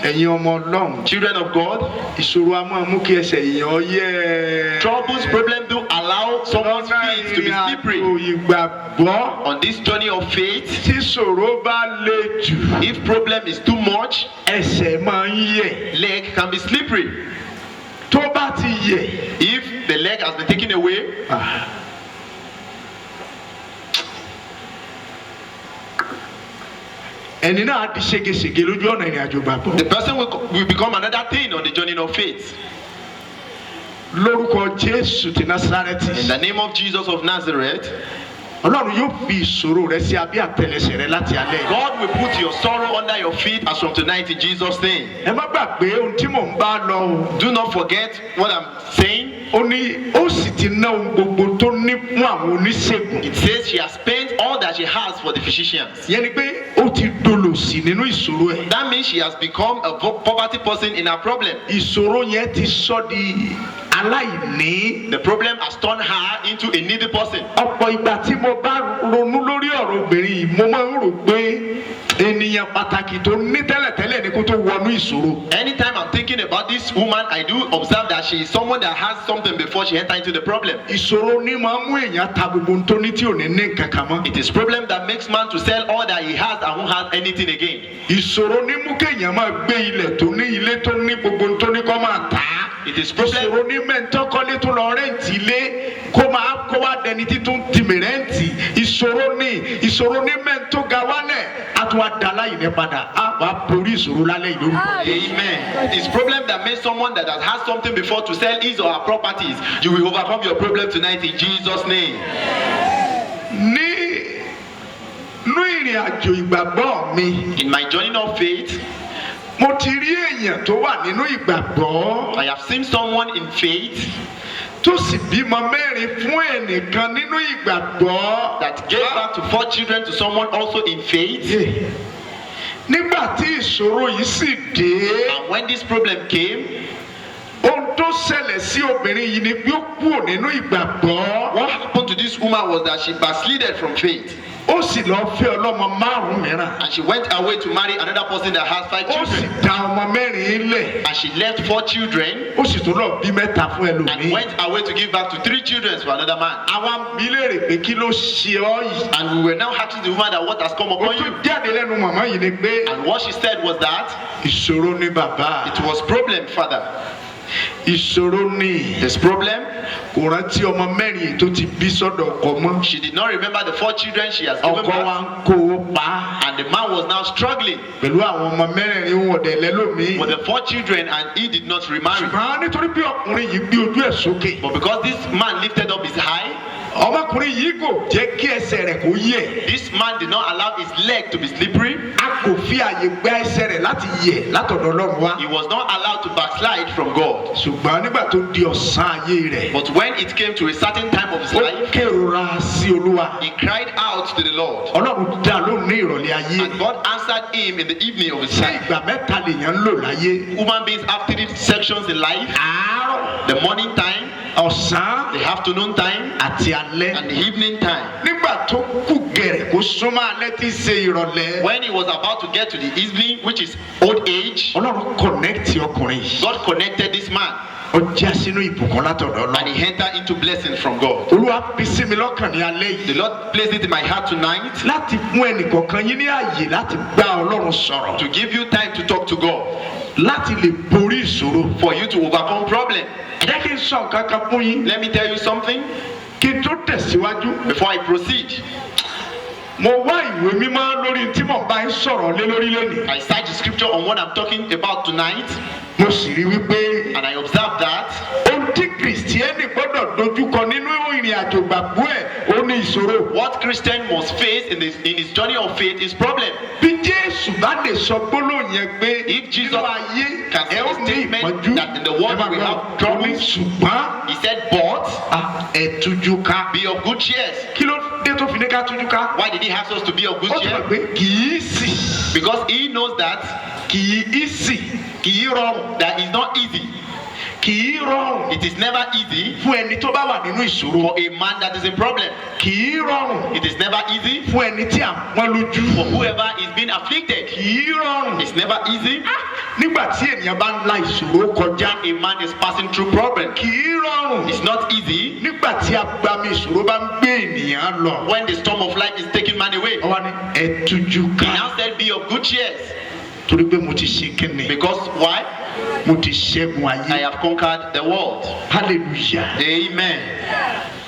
Ẹ̀yin ọmọ Ọlọ́run. Children of God, Ìṣòro a máa mú kí ẹsẹ̀ èèyàn yẹ̀. troubles, problems do allow someone's feet to be slippery. Ìgbàgbọ́. On this journey of faith, Tí ìṣòro bá le jù. if problem is too much, Ẹsẹ̀ máa ń yẹ̀. leg can be slippery. Tó bá ti yẹ̀. If the leg has been taken away, ẹni náà di ségesège lójú ọ̀nà ìrìn àjò gbàgbọ́. the person will become another thing on the journey of faith. Lórúkọ Jésù ti In Násárẹ́tì. the name of Jesus of Nazareth, Ọlọ́run yóò fi ìṣòro rẹ sí abẹ́ àtẹlẹsẹ̀ rẹ láti alẹ́. God will put your sorrow under your feet as from tonight in Jesus' name. Ẹ má gbàgbé ohun tí mò ń bá lọ o. Do not forget what I'm saying. Ó ní ó sì ti ná ohun gbogbo tó ní fún àwọn oníṣègùn. It says she has spent all that she has for the physicians. Ìyẹn ni pé ó ti dolòṣì nínú ìṣòro ẹ̀. That means she has become a poverty person in her problem. Ìṣòro yẹn ti sọ di aláìní. The problem has turned her into a needy person. Ọ̀pọ̀ ìgbà tí mo bá ronú lórí ọ̀rọ̀ obìnrin yìí mo máa ń rò pé ènìyàn pàtàkì tó ní tẹ́lẹ̀tẹ́lẹ̀ ni kó tó wọnú ìṣòro. Anytime I'm thinking about this woman, I do observe that she is someone that has something before she enters into the problem. Ìṣòro ní máa ń mú èèyàn ta gbogbo ohun tó ní tí ò ní ní nǹkan kan mọ́. It is problem that makes man to sell all that he has and won't have anything again. Ìṣòro ní mú kéèyàn máa gbé ilẹ̀ tó ní ilé tó ní gbogbo ohun tó ní kó máa tà á. It is problem. Ìṣòro ní mẹ́ńtọ́kọ́lé tó lọ rẹ́ǹtì ilé kó wá dẹni títún tìmì rẹ́ǹtì. Ìṣòro ní mẹ́ńtọ́ ga wálẹ̀ á tún wá da láyìí ní padà á wá borí ìṣòro lálẹ́ ìlú. Amen. It's problem that makes someone that has had something before to sell his or her properties. You will overcome your problem tonight in Jesus' name. Ní ìrìn àjò ìgbàgbọ́ mi. In my journey of faith, Mo ti rí èèyàn tó wà nínú ìgbàgbọ́. I have seen someone in faith Tó sì bímọ mẹ́rin fún ẹnìkan nínú ìgbàgbọ́. that gave back to 4 children to someone also in faith. Nígbà tí ìṣòro yìí sì dé. And when this problem came, Ohun tó ṣẹlẹ̀ sí obìnrin yìí ni pé ó kúrò nínú ìgbàgbọ́. what happened to this woman was that she backslided from faith. Ó sì lọ fẹ́ ọlọ́mọ márùn-ún mìíràn. And she went away to marry another person that has 5 Ó sì children. dá ọmọ mẹ́rin lẹ̀. And she left 4 children Ó sì tún lọ bí mẹ́ta fún and ẹlòmíì. went away to give back to 3 children for another man. Àwa bí léèrè pé kí ló ṣe ọ́ yìí. And we were now asking the woman that what has come Ó upon tún you. jáde lẹ́nu màmá yìí ni pé And what she said was that ìṣòro ní bàbá. it was problem, father. Ìṣòro ní. This problem, Kò rántí ọmọ mẹ́rin tó ti bí sọ́dọ̀ ọkọ mọ́. she did not remember the 4 children she has given Ọkọ wa back. ń kó o pa. And the man was now struggling Pẹ̀lú àwọn ọmọ mẹ́rẹ̀ẹ̀rin wọn ọ̀dẹ̀ lẹ́lòmíì. with the 4 children and he did not remarry. Ṣùgbọ́n nítorí pé ọkùnrin yìí gbé ojú ẹ̀ sókè. But because this man lifted up his eye, Ọmọkùnrin yìí kò jẹ́ kí ẹsẹ̀ rẹ̀ kó yẹ̀. this man did not allow his leg to be slippery. A kò fi àyè gba ẹsẹ̀ rẹ̀ láti yẹ̀ látọ̀dọ̀ Ọlọ́run wá. He was not allowed to backslide from God. Ṣùgbọ́n nígbà tó di ọ̀sán ayé rẹ̀. But when it came to a certain time of his Ó life, kérora sí Olúwa. he cried out to the Lord. Ọlọ́run dá lóhùn ní ìrọ̀lẹ́ ayé. And God answered him in the evening of his Ṣé life. ìgbà mẹ́ta lèèyàn ń lò láyé? Human beings have 3 sections in life: Àárọ̀, the morning time, ọ̀sán the afternoon time, àti alẹ́. and the evening time. Nígbà tó kù gẹ̀rẹ̀ kó súnmọ́ alẹ́ tí í ṣe ìrọ̀lẹ́. When he was about to get to the evening, which is old age, Ọlọ́run connect ọkùnrin yìí. God connected this man. ó já sínú ìbùkún látọ̀dọ̀ and Ọlọ́run. he entered into blessings from God. Olúwa fi sí mi lọ́kàn ní alẹ́ The yìí Lord placed it in my heart tonight láti fún ẹnìkọ̀ọ̀kan yín ní ààyè láti bá Ọlọ́run sọ̀rọ̀, to give you time to talk to God, láti lè borí ìṣòro. for you to overcome problem. Jẹ́ kí n sọ nǹkan kan fún yín Let me tell you something kí n tó tẹ̀síwájú. before I proceed. Mo wá ìwé mímọ́ lórí tí mò ń bá yín sọ̀rọ̀ lé lórí lónìí. I cite the scripture on what I'm talking about tonight, Mo sì rí wípé and I observe that ohun tí kìrìsìtẹ́nì gbọ́dọ̀ dojúkọ nínú ìrìn àjò gbàgbọ́ ẹ̀ ó ní ìṣòro. what Christian must face in his journey of faith is problem. Bí Jésù bá lè sọ gbólóhùn yẹn pé If Jesus nínú ayé can ẹ say ó a ní statement ìpọ́njú, that in the world ẹ máa we gbọ́, have ó ní troubles, ṣùgbọ́n he said, but ẹ tújú ká. be of good cheer. Kí ló dé tó fi ní ká tújú ká? Why did he ask us to be of good Ó ti mọ̀ cheer? pé kì í sì, Because he knows that kì í sì, kì í rọrùn, that is not easy. kì í rọrùn It is never easy fún ẹni tó bá wà nínú ìṣòro. for a man that is in problem. Kì í rọrùn It is never easy fún ẹni tí à ń pọ́n lójú. for whoever is being afflicted. Kì í rọrùn It's never easy nígbà tí ènìyàn bá ń la ìṣòro kọjá. a man is passing through problem. Kì í rọrùn It's not easy nígbà tí agbami ìṣòro bá ń gbé ènìyàn lọ. when the storm of life is taking man away. Ó wá ní ẹ tújú He ká. now said, be of good cheer. Torí pé mo ti ṣe kíni. Because why? Mo ti ṣẹ́gun I ayé. have conquered the world. Hallelujah. Amen.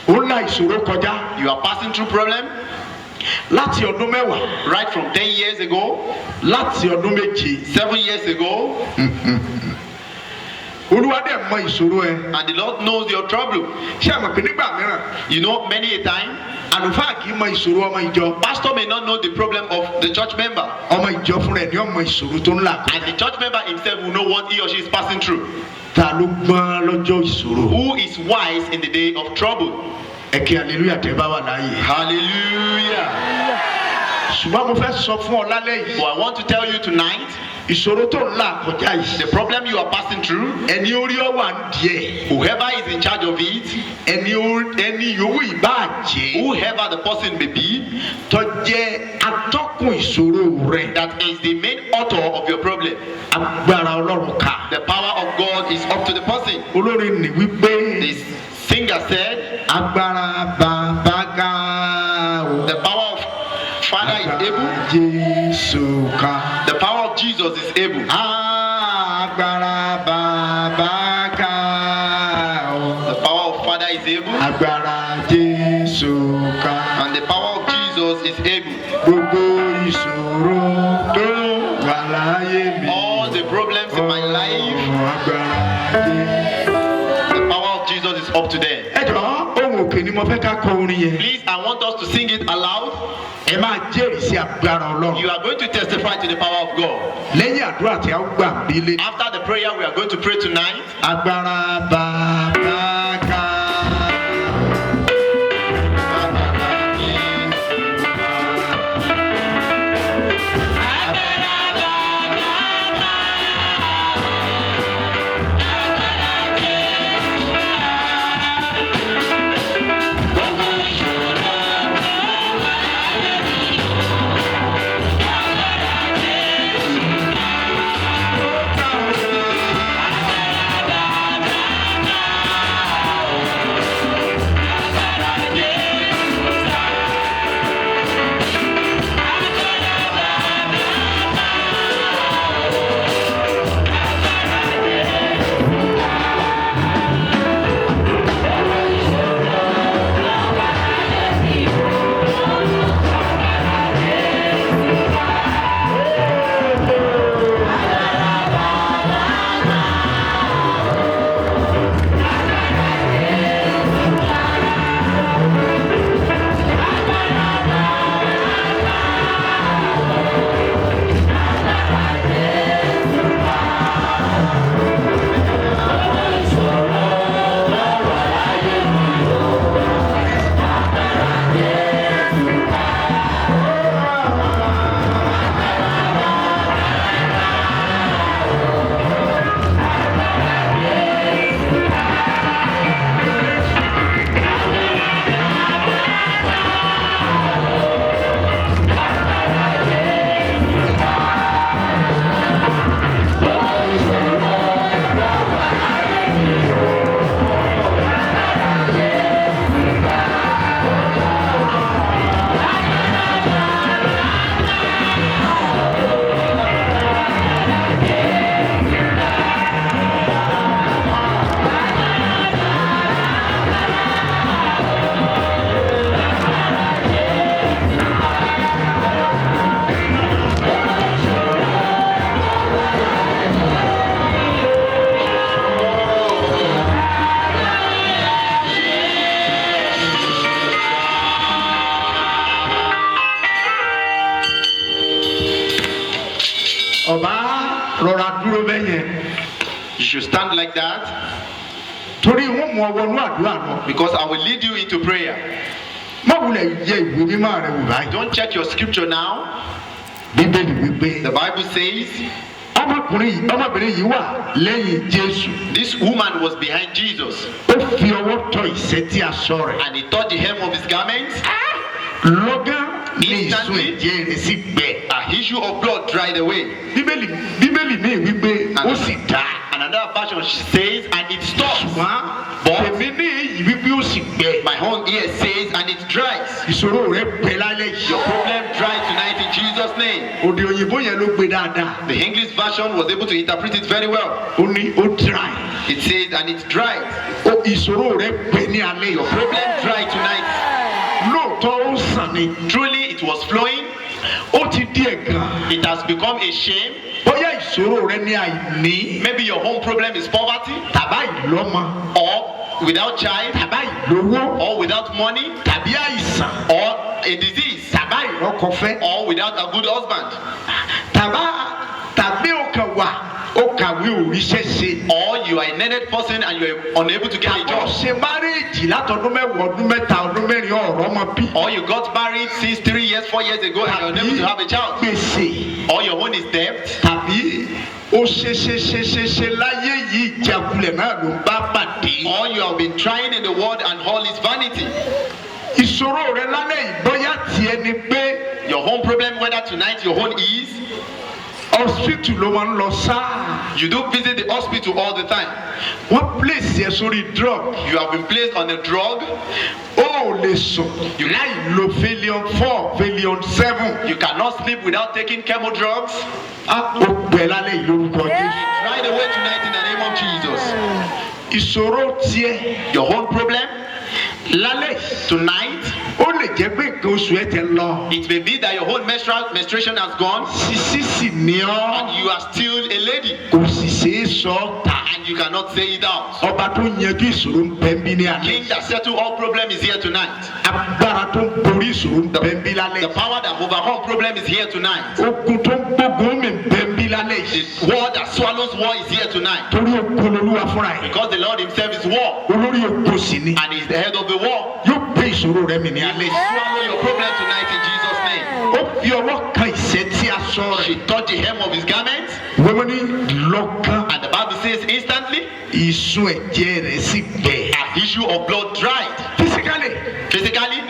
Ó ń la ìṣòro kọjá You are passing through problem láti ọdún mẹ́wàá, right from 10 years ago, láti ọdún méje. 7 years ago, Olúwa dẹ̀ mọ ìṣòro ẹ. and the Lord knows your trouble. Ṣé àmọ̀ pé nígbà mìíràn You know, many a time, àlùfáà kì í mọ ìṣòro ọmọ ìjọ. pastor may not know the problem of the church member, Ọmọ ìjọ fúnra ẹ̀ ní ọmọ ìṣòro tó ń là. and the church member himself will know what he or she is passing through. Ta ló gbọ́n lọ́jọ́ ìṣòro? Who is wise in the day of trouble? Ẹ kí hallelujah tẹ́ bá wà láàyè. Hallelujah. Ṣùgbọ́n mo fẹ́ sọ fún ọ lálẹ́ yìí. So I want to tell you tonight, Ìṣòro tó ń là kọjá yìí. the problem you are passing through, Ẹni orí ọ wà ń díẹ̀. whoever is in charge of it, Ẹni yòówù ìbá jẹ́. whoever the person may be, Tó jẹ́ atọ́kùn ìṣòro rẹ̀. that is the main author of your problem. Agbára Ọlọ́run ká. The power of God is up to the person. Olórin ní wípé The singer said, agbára bàbá ga o. the power of Father is able, Jésù ká. the power of Jesus is able. Agbára bàbá ká o. The power of Father is able, Agbára Jésù ká. and the power of Jesus is able. Gbogbo ìṣòro tó wà láyé mi. All the problems in my life, Agbára Jésù. the power of Jesus is up to them. Ẹ jọ̀ọ́, ohun òkè ni mo fẹ́ ká kọ orin yẹn. Please, I want us to sing it aloud. Ẹ máa jẹ́rìí sí agbára Ọlọ́run. You are going to testify to the power of God. Lẹ́yìn àdúrà tí a ó gbà bí lé. After the prayer we are going to pray tonight, Agbára bàbá ká. wá rọra dúró bẹ́yẹn. You should stand like that torí wọ́n mú ọwọ́ inú àdúrà lọ. because I will lead you into prayer. má wulẹ̀ yẹ ìwé mímọ́ rẹ wò báyìí. Don't check your scripture now. bíbélì wípé The Bible says ọmọbìnrin yìí wà lẹ́yìn Jésù. this woman was behind Jesus ó fi ọwọ́ tọ ìṣẹ́tí aṣọ rẹ̀. and he touched the hem of his garments. lọ́gán ní ìsun ẹ̀jẹ̀ rẹ̀ sì gbẹ. A issue of blood dried away. bíbélì mi wípé ó sì dá. Another version says and it stops. ṣùgbọ́n èmi ní èyí wípé ó sì gbẹ. My own ear says and it dries. ìṣòro rẹ̀ gbẹ lálẹ́ yìí. Your problem dries tonight in Jesus' name. òde òyìnbó yẹn ló gbé dáadáa. The English version was able to interpret it very well. ó ní ó dry. It says and it dried. ìṣòro rẹ̀ gbẹ ní alẹ́ Your yìí. problem dried tonight. lóòótọ́ ó sàn ni. Truly it was flowing. ó ti di ẹ̀gàn. It has become a shame. bóyá ìṣòro rẹ ní àìní. Maybe your home problem is poverty tàbá ìlọ́mọ. or without child tàbá ìlówó. or without money tàbí àìsàn. or a disease tàbá ìrọ́kọfẹ́. or without a good husband tàbí ó kàn wà ó kàwé òríṣẹ́ ṣe. or you are a needed person and you are unable to get a àbọ̀ job ṣe márèèjì látọdún mẹ́wàá ọdún mẹ́ta ọdún mẹ́rin ọ̀rọ̀ ọmọ bí. or you got married since 3 years 4 years ago and you are unable to have a child gbèsè. or your own is debt tàbí ó ṣe láyé yìí ìjákulẹ̀ náà ló ń bá pàdé. or you have been trying in the world and all is vanity. ìṣòro rẹ lálẹ́ ìbọ́yá tiẹ̀ ni pé Your home problem, whether tonight your own is, hospital ló máa ń lọ sáà. you do visit the hospital all the time. wọ́n place yẹ sórí drug. You have been placed on a drug. ó ò lè sùn láì lo Valium 4 Valium 7. You cannot sleep without taking chemo drugs. a ó gbẹ lálẹ́ yìí lórúkọ Jésù. Try the way tonight in the name of Jesus. ìṣòro tiẹ̀ Your own problem lálẹ́ yìí. tonight, ó lè jẹ́ pé nǹkan oṣù ẹ̀ tẹ lọ. it may be that your whole menstruation has gone sísí sì ní ọ́. and you are still a lady kò sì ṣeé sọ ta. and you cannot say it out. ọba tó yanjú ìṣòro ń bẹ ń bí ní alẹ́. King that settle all problem is here tonight. agbára tó ń borí ìṣòro ń bẹ ń bí lálẹ́. The power that overcome problem is here tonight. ogun tó ń gbógun mi ń bẹ ń bí lálẹ́ yìí. The war that swallows war is here tonight. torí ogun olúwa fúnra ẹ̀. Because the Lord himself is war olórí ogun sì ni. and is the head of the war. yóò gbé ìṣòro rẹ mi ní alẹ́ yìí. Swallow your problem tonight in Jesus' name. ó fi ọwọ́ kan ìṣẹ́tí aṣọ She rẹ̀. touched the hem of his garment wọ́n ní lọ́kàn and the Bible says instantly ìsun ẹ̀jẹ̀ rẹ̀ sì gbẹ. an issue of blood dried. physically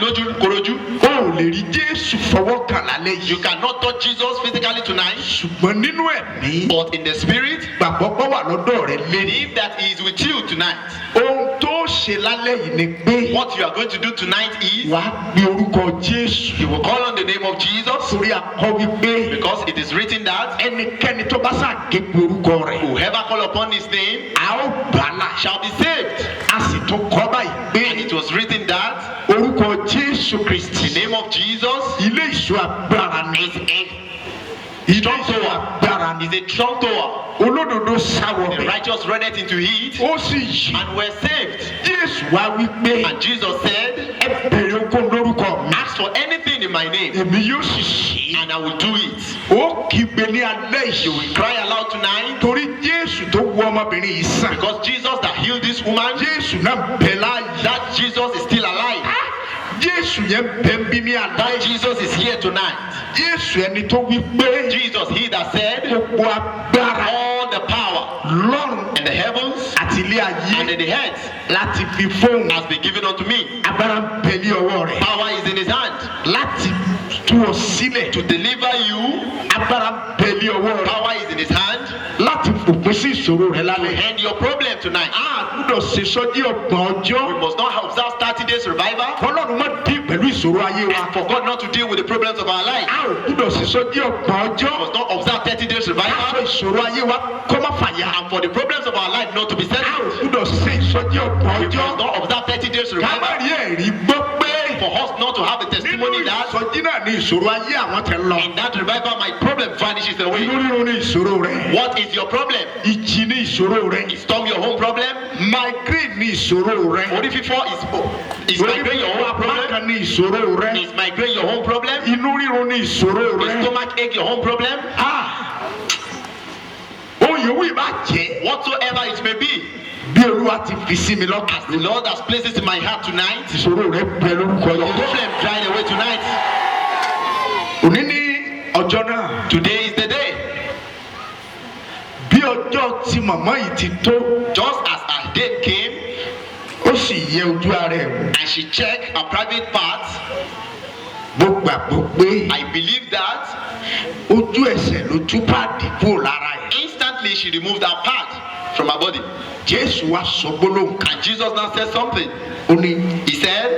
Lójú korojú. ó ò lè rí Jésù fọwọ́ kàn lálẹ́ You yìí. cannot touch Jesus physically tonight, ṣùgbọ́n nínú ẹ̀mí but in the spirit, gbàgbọ́ pọ̀ wà lọ́dọ̀ rẹ lérí. believe that he is with you tonight. ohun tó ṣe lálẹ́ yìí ni pé What you are going to do tonight is wàá gbé orúkọ Jésù. you will call on the name of Jesus torí akọ wípé because it is written that ẹnikẹ́ni tó bá ṣàgé pé orúkọ rẹ̀ whoever call upon his name a ó gbàlà. shall be saved. a sì tún kọ báyìí And pé it was written that orúkọ Jésù the Kristi name of Jesus ilé ìṣọ́ agbára ni. ilé ìṣọ́ agbára ni. is a strong tower. olódodo sáwọ The bẹ̀. righteous read it into it ó sì yí. and were saved. Jésù wá wípé And Jesus said, ẹ bèrè okun lórúkọ mi. ask for anything in my name èmi yóò sì ṣí. and I will do it. ó kígbe ní alẹ́ You yìí. will cry aloud tonight torí Jésù tó wọ ọmọbìnrin yìí sàn. because Jesus that healed this woman, Jésù náà bẹ̀ láàyè. that Jesus is still alive. Jésù yẹn bẹ̀ ń bí ní alẹ́ That yìí. Jesus is here tonight. Jésù ẹni tó wí pé Jesus, he that said, gbogbo agbára all the power lọ́run in the heavens àti ilé and ayé in the earth láti fi fóun. has been given unto me. agbára ń bẹ ní ọwọ́ rẹ̀ Power is in his hand láti tú ọ sílẹ̀. to deliver you. agbára ń bẹ ní ọwọ́ rẹ̀ Power is in his hand láti fòpin sí ìṣòro rẹ̀ to lálẹ́. end your problem tonight. a gbúdọ̀ ṣe sọ́jí ọgbọ̀n We ọjọ́. must not observe 30 days revival Ọlọ́run má dín pẹ̀lú ìṣòro ayé wa. and for God not to deal with the problems of our life. a ò gbúdọ̀ ṣe sọ́jí ọgbọ̀n We ọjọ́. must not observe 30 days káṣọ revival ìṣòro ayé wa kọ́ má fàyà. and for the problems of our life not to be a ò settled. gbúdọ̀ ṣe ìṣọ́jí ọgbọ̀n We must ọjọ́. not observe 30 days ká má revival rí ẹ̀rí gbọ́ pé for us not to have a nínú testimony that ìsọjí náà ni ìṣòro ayé àwọn tẹ lọ. in that revival my problem vanishes away. inú rírun ni ìṣòro rẹ̀. What is your problem? ìjì ni ìṣòro rẹ̀. Is storm your home problem? migraine ni ìṣòro rẹ̀. Orí fífọ́ is migraine your home problem? apákan ni ìṣòro rẹ̀. Is migraine your home problem? inú rírun ni ìṣòro Is rẹ̀. stomach ache your home problem? yòówù ìbá jẹ́. Whatsoever it may be, bí olúwa ti fi sí mi lọ́kàn. the Lord has placed it in my heart tonight. ìṣòro rẹ bẹ lórúkọ Your yẹn. problem dried away tonight. òní ní ọjọ́ náà. Today is the day. bí ọjọ́ tí màmá yìí ti tó. Just as her date came, ó sì yẹ ojú ara ẹ̀ wò. and she checked her private parts, mo gbàgbọ́ pé I believe that ojú ẹsẹ̀ ló tú páàdì kúrò lára ẹ̀. instantly she removed her part from her body. jésù wá sọ gbólóhùn kan. And Jesus now said something. ó ní He said,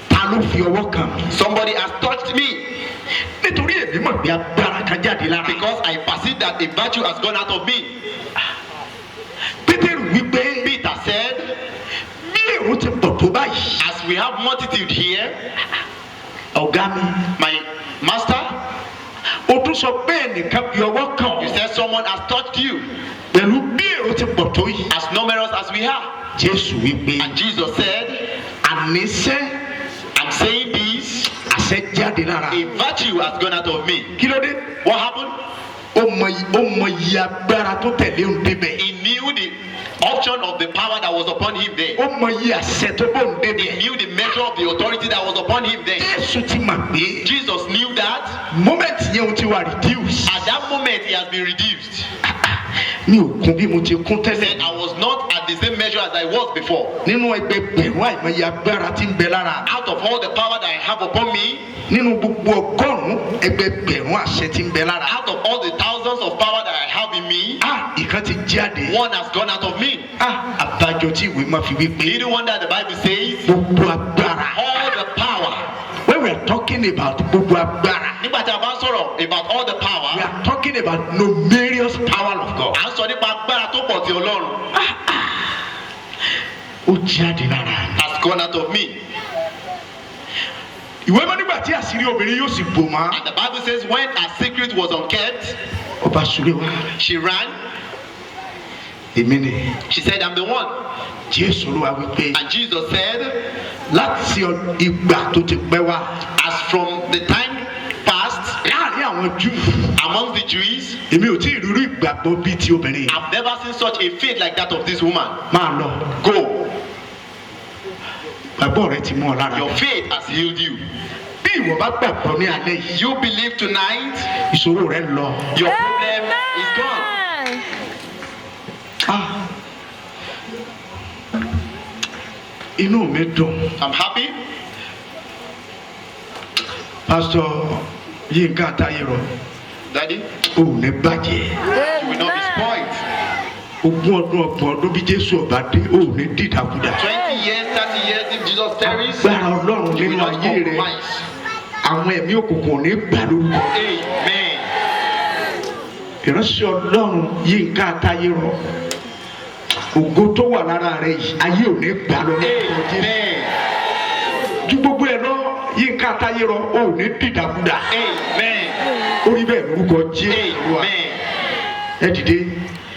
ta ló fi ọwọ́ kàn mí. somebody has touched me, nítorí èmi mọ̀ bí agbára kan jáde lára. because I perceive that a virtue has gone out of me. pétérù wípé Peter said, bí èrò ti pọ̀ tó báyìí. as we have multitude here, ọ̀gá mi. my master, ó tún sọ pé ẹnìkan fi ọwọ́ kàn you ọ́. said someone has touched you, pẹ̀lú bí èrò ti pọ̀ tó yìí. as numerous as we are. jésù wípé And Jesus said, àníṣe I'm saying this, àṣẹ jáde lára. a virtue has gone out of me. kí ló dé. What happened? ó mọ iye agbára tó tẹ̀lé òun débẹ̀. He knew the option of the power that was upon him there. ó mọ iye àṣẹ tó bọ̀ òun He débẹ̀. knew the measure of the authority that was upon him there. jésù ti mà pé Jesus knew that. moment yẹn o ti wà reduce. At that moment, he has been reduced. mi ò kún bí mo ti kún He said, tẹ́lẹ̀. I was not at the same measure as I was before. nínú ẹgbẹgbẹ̀rún àìmọye agbára tí ń bẹ lára. Out of all the power that I have upon me, nínú gbogbo ọgọ́rùn-ún ẹgbẹgbẹ̀rún àṣẹ tí ń bẹ lára. out of all the thousands of power that I have in me, ìkan ti jáde. one has gone out of me. àbájọ tí ìwé máa fi wí pé You know one that the Bible says, gbogbo agbára. all the power. when we are talking about gbogbo agbára. Nígbà tí a bá ń sọ̀rọ̀ about all the we power, are talking about numerous power of God. à ń sọ nípa agbára tó pọ̀ ti Ọlọ́run. ó jáde lára mi. Has gone out of me. ìwé mọ́ nígbà tí àṣírí obìnrin yóò sì bò mọ́. And the Bible says when her secret was unkept, ọba súré wá. she ran. èmi ni. She said, I'm the one. jésù ló wá wípé And Jesus said, láti ìgbà tó ti pẹ́ wá. as from the time past, láàrin àwọn júù. among the Jews, èmi ò tí ì rúrú ìgbàgbọ́ bíi ti obìnrin. I've never seen such a faith like that of this woman. máa lọ. Go. gbàgbọ́ rẹ ti mú ọ lára. Your faith has healed you. bí ìwọ bá gbàgbọ́ ní alẹ́ yìí. You believe tonight, ìṣòro rẹ lọ. your problem is gone. inú mi dùn. I'm happy. pásítọ̀ Yínká Táyérọ̀ Daddy, ò ní bàjẹ́. you will not be spoiled. ogún ọdún ọgbọ̀n ọdún bí jésù ọba dé ò ní dídàkudà. 20 years, 30 years, if Jesus tarries, agbára ọlọ́run you will nínú not ayé rẹ compromise. àwọn ẹ̀mí òkùnkùn ò ní gbà lórúkọ. Amen. ìránṣẹ́ ọlọ́run Yínká Táyérọ̀ ògo tó wà lára rẹ yìí ayé ò ní gbà lórúkọ. Amen. ju gbogbo ẹ lọ Yínká Táyérọ̀ ò ní dídàkudà. Amen. ó rí bẹ́ẹ̀ lórúkọ jésù. Amen. ẹ dìde.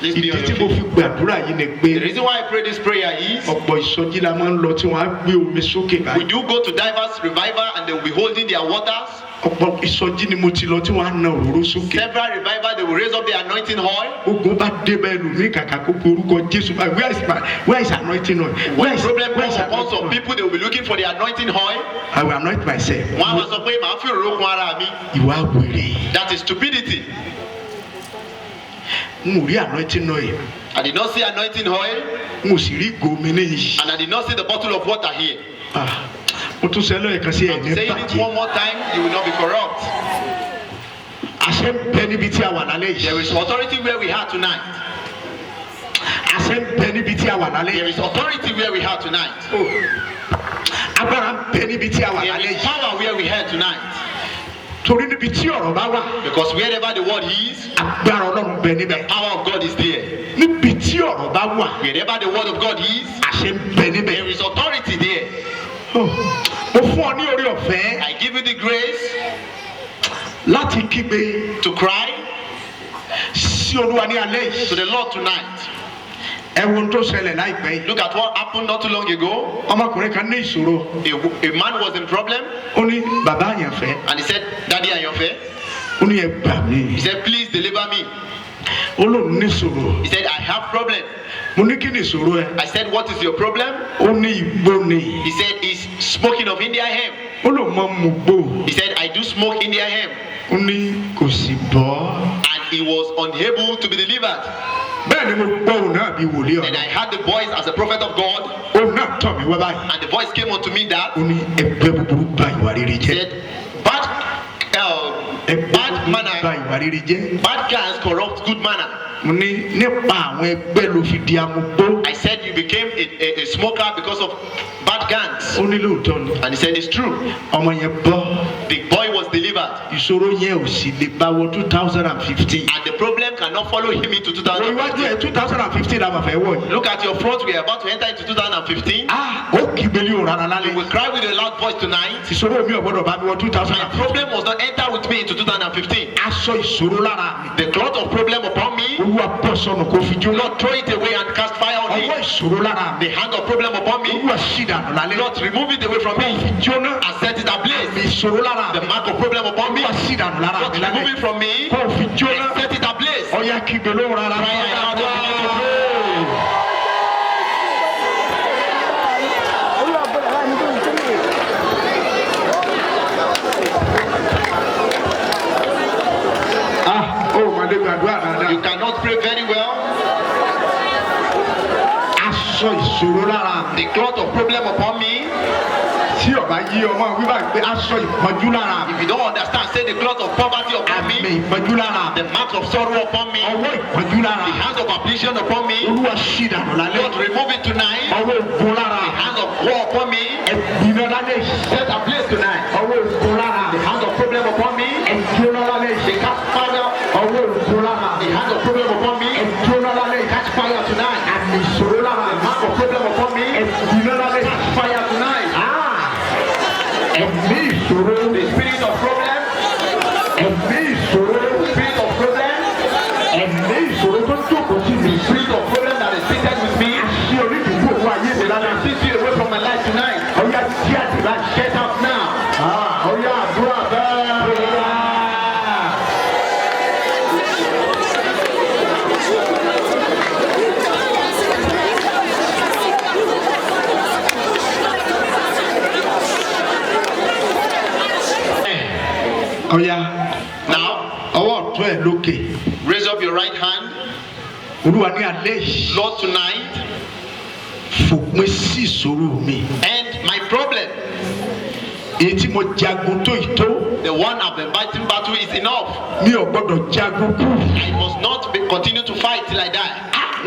Please be on ìdí your tí mo feet. fi gbàdúrà yìí ni pé The reason why I pray this prayer is ọ̀pọ̀ ìsọjí la máa ń lọ tí wọ́n á gbé omi sókè we báyìí. do go to diverse revival and they will be holding their waters. ọ̀pọ̀ ìsọjí ni mo ti lọ tí wọ́n á na òróró sókè. Several revival they will raise up the anointing oil. ogun bá dé bẹ́ẹ̀ lù mí kàkà kó pe orúkọ jésù báyìí where is anointing oil. When problem comes upon some people, they will be looking for the anointing oil. I will anoint myself. Wọ́n á máa sọ pé màá fi òróró kun ara mi. ìwà wèrè. That is stupidity. n ò rí anointing oil. I did not see anointing oil n ò sì rí ìgò omi níyì. and I did not see the bottle of water here. mo tún sẹ́ lọ́yẹ̀ kan sí ẹ̀ I'm ní saying it bàjẹ́. one more time, you will not be corrupt. àṣẹ ń bẹ níbi tí a wà lálẹ́ There yìí. is authority where we are tonight. àṣẹ ń bẹ níbi tí a wà lálẹ́ There yìí. is authority where we are tonight. agbára ń bẹ níbi tí a wà There lálẹ́ is yìí. power where we are tonight. torí níbi tí ọ̀rọ̀ bá wà Because wherever the word is, agbára ọlọ́run bẹ níbẹ̀. power of God is there. níbi tí ọ̀rọ̀ bá wà Wherever the word of God is, àṣẹ ń bẹ níbẹ̀. there is authority there. mo fún ọ ní orí ọ̀fẹ́ I give you the grace láti kígbe to cry sí olúwa ní alẹ́ yìí. to the Lord tonight. ẹ wo ohun tó ṣẹlẹ̀ láìpẹ́ yìí. Look at what happened not too long ago. ọmọkùnrin kan ní ìṣòro. A man was in problem ó ní bàbá àyànfẹ́. and he said, Daddy Ayanfe, ó ní ẹ gbà mí. he said, please deliver me. ó lóun ní ìṣòro. He said, I have problem. Mo ní kí ni ìṣòro ẹ? I said, what is your problem? Ó ní igbó ni. He said, he's smoking of India hemp. Ó lóun máa ń mu gbó. He said, I do smoke India hemp. Ó ní kò sì bọ́. And he was unable to be delivered. Bẹ́ẹ̀ ni mo gbọ́ òun náà bí wòlíì And I ọ̀rọ̀. heard the voice as a prophet of God. Òun náà tọ̀ mí wá báyìí. And the voice came unto me that Ó ní ẹgbẹ́ búburú bà ìwà rere jẹ́. said, bad Bad manner, ìwà rere jẹ́. bad guys corrupt good manner. Mo ní nípa àwọn ẹgbẹ́ ló fi di amugbó. I said, you became a smoker because of bad gangs. Ó ní lóòótọ́ ni. And he said, it's true. Ọmọ yẹn bọ́. The boy was delivered. Ìṣòro yẹn ò sì lè bá wọ 2015. And the problem cannot follow him into Iwájú 2015. ẹ̀ 2015 la máa fẹ́ wọ̀ yìí. Look at your front. We are about to enter into 2015. Ó kì í gbélé òun rárá You lálẹ́. will cry with a loud voice tonight. Ìṣòro mi ò gbọ́dọ̀ bá mi wọ My 2015. problem must not enter with me into 2015. Aṣọ ìṣòro lára mi. The cloth of problem upon me, Olúwa bọ́ sọnù kó fi jóná. Lord, throw it away and cast fire on Ọwọ́ it. ìṣòro lára mi. The hand of problem upon me, Olúwa ṣì dànù lálẹ́. Lord, remove it away from Kó fi me jóná. and set it ablaze. Àmì ìṣòro lára The mi. mark of problem upon me, Olúwa ṣì dànù lára Lord, mi remove lálẹ́. it from me Kó fi jóná. and set it ablaze. Ọya kígbe lóhùn rárá. Cry out and begin to pray. Ó mọ̀lẹ́ gbàdúrà dáadáa. You cannot pray very well. Aṣọ ìṣòro lára mi. The cloth of problem upon me. Tí ọba yí ọmọ wíwá pé aṣọ ìpọ́njú lára mi. If you don't understand, say the cloth of poverty upon Àmì me, ìpọ́njú lára mi. the marks of sorrow upon me, Ọwọ́ ìpọ́njú lára the mi. hands of affliction upon me. Olúwa ṣì dànù lálẹ́. Lord, remove it tonight. Ọwọ́ ògùn lára The mi. hands of war upon me, Ẹ̀gbìnà lálẹ́ yìí. set ablaze tonight. Ọwọ́ ògùn lára The mi. hands of problem upon me, Ẹ̀jóná lálẹ́ yìí. they catch fire. Ọwọ́ ògùn lára The mi. hands of problem upon me, Ẹ̀jóná lálẹ́ yìí. catch fire tonight. Àmì ìṣòro lára The mi. mark of problem upon me, Ẹ̀gbìnà lálẹ́ yìí. catch fire tonight. Ẹ̀mí ìṣòro. The spirit of problem, Ẹ̀mí ìṣòro. spirit of problem, Ẹ̀mí ìṣòro tó jókòó sí mi. spirit of problem that is seated with me, Ṣé onídùúgbò fún ayé mi lálẹ́? sit you away from my life tonight. Ọya tí àdúrà Get out now. Ọya àdúrà bẹ́ẹ̀. Ọya Now, ọwọ́ ọ̀tún ẹ̀ lókè. raise up your right hand. Olúwa ní alẹ́ yìí. Lord, tonight, Fòpin sí ìṣòro mi. end my problem. Èyí tí mo jagun tó yìí tó. The one I've been fighting battle is enough. Mi ò gbọ́dọ̀ jagun kú. I must not continue to fight till I die.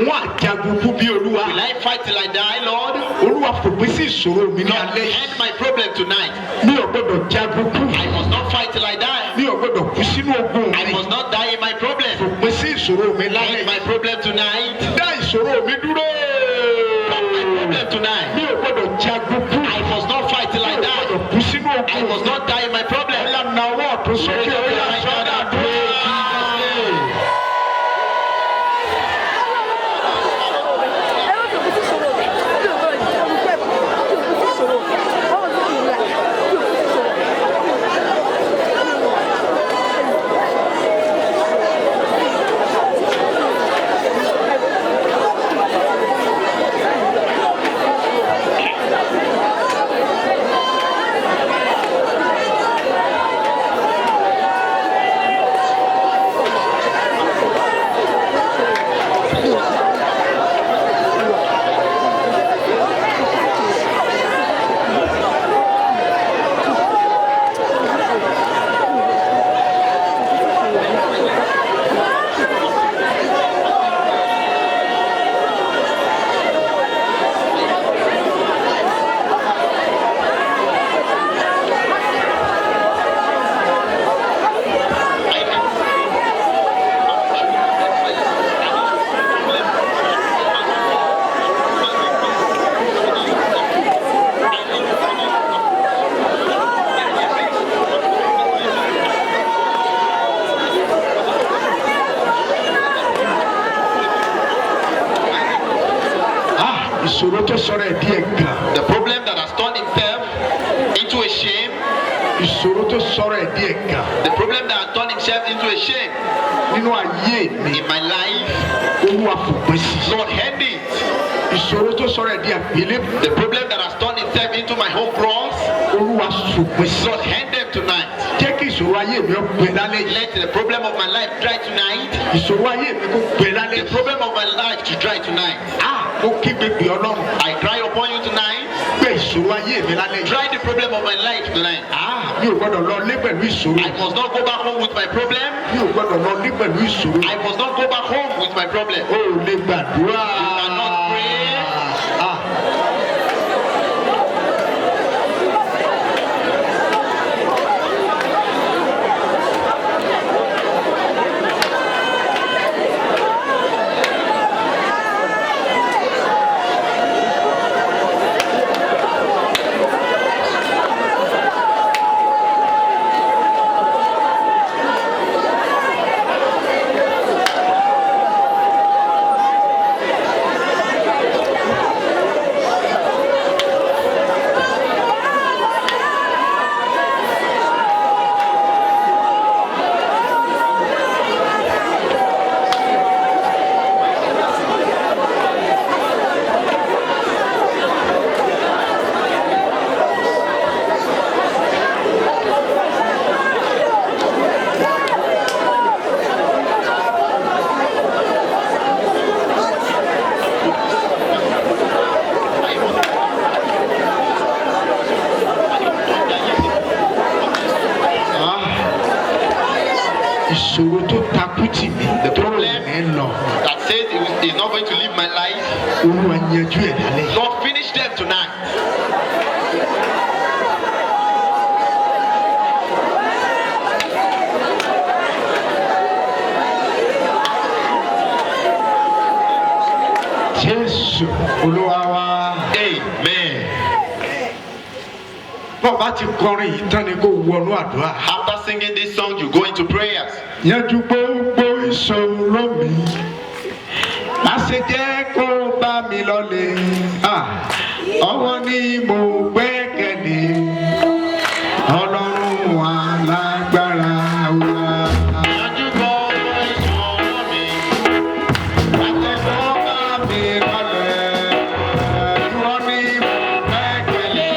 Wọ́n á jagun kú bí Olúwa. Will I fight till I die, Lord? Olúwa fòpin sí ìṣòro mi ní Lord, alẹ́ yìí. end my problem tonight. Mi ò gbọ́dọ̀ jagun kú. I must not fight till I die. Mi ò gbọ́dọ̀ kú sínú ogun I mi. must not die in my problem. Fòpin sí ìṣòro mi lálẹ́ End yìí. my problem tonight. Dá ìṣòro mi dúró. Stop my problem tonight. Mi ò gbọ́dọ̀ jagun kú. I must not fight till I Mi ò die. gbọ́dọ̀ kú sínú I ogun must mi. not die in my problem. Ọ̀la na ọwọ́ ọ̀tún sókè Raise up ọ̀la your right hand sọ́dà and dúró. pray in Jesus' name. Ìṣòro tó sọ̀rọ̀ ẹ̀ bí ẹ̀gàn. The problem that has turned himself into a shame, ìṣòro tó sọ̀rọ̀ ẹ̀ díẹ̀ gan. The problem that has turned himself into a shame nínú ayé mi. in my life, Olúwa fòpin sí. Lord, end it. ìṣòro tó sọ̀rọ̀ ẹ̀ díẹ̀ àgbélébùú. The problem that has turned itself into my home cross, Olúwa fòpin sí. Lord, end them tonight. jẹ́ kí ìṣòro ayé mi ó gbẹ lálẹ́ yìí. Let the problem of my life dry tonight. ìṣòro ayé mi kó gbẹ lálẹ́ The yìí. problem of my life to dry tonight. mo kígbe pè Ọlọ́run. I cry upon you tonight. gbẹ ìṣòro ayé mi lálẹ́ yìí. Dry the problem of my life tonight. mi ò gbọ́dọ̀ lọ lé pẹ̀lú ìṣòro. I must not go back home with my problem. mi ò gbọ́dọ̀ lọ lé pẹ̀lú ìṣòro. I must not go back home with my problem. o ò lè gbàdúrà. You cannot pray. ìṣòro tó takú tì mí. The tó problem rò mí lọ. that says he's not going to live my life, Olúwa yanjú ẹ̀ lálẹ́ yìí. Lord, finish them tonight. Jésù Olúwa wa. Amen. bọ́ọ̀ bá ti kọrin yìí tán ni kó wọnú àdúrà. After singing this song, you go into prayers. yanjú gbogbo ìṣòro mi. má ṣe jẹ́ kó bá mi lọ́lẹ̀. ọwọ́ ni mo gbẹ́kẹ̀lé. Ọlọ́run alágbára wa. yanjú gbogbo ìṣòro mi. má ṣe kó bá mi lọ́lẹ̀. ọwọ́ ni mo gbẹ́kẹ̀lé.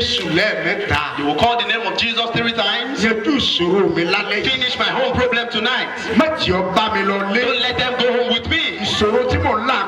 Jésù lẹ́ẹ̀mẹ́ta. You will call the name of Jesus 3 times. Yanjú ìṣòro mi lálẹ́ yìí. Finish my home problem tonight. Má jẹ́ ọ bá mi lọ lé. Don't let them go home with me. Ìṣòro tí mò ń là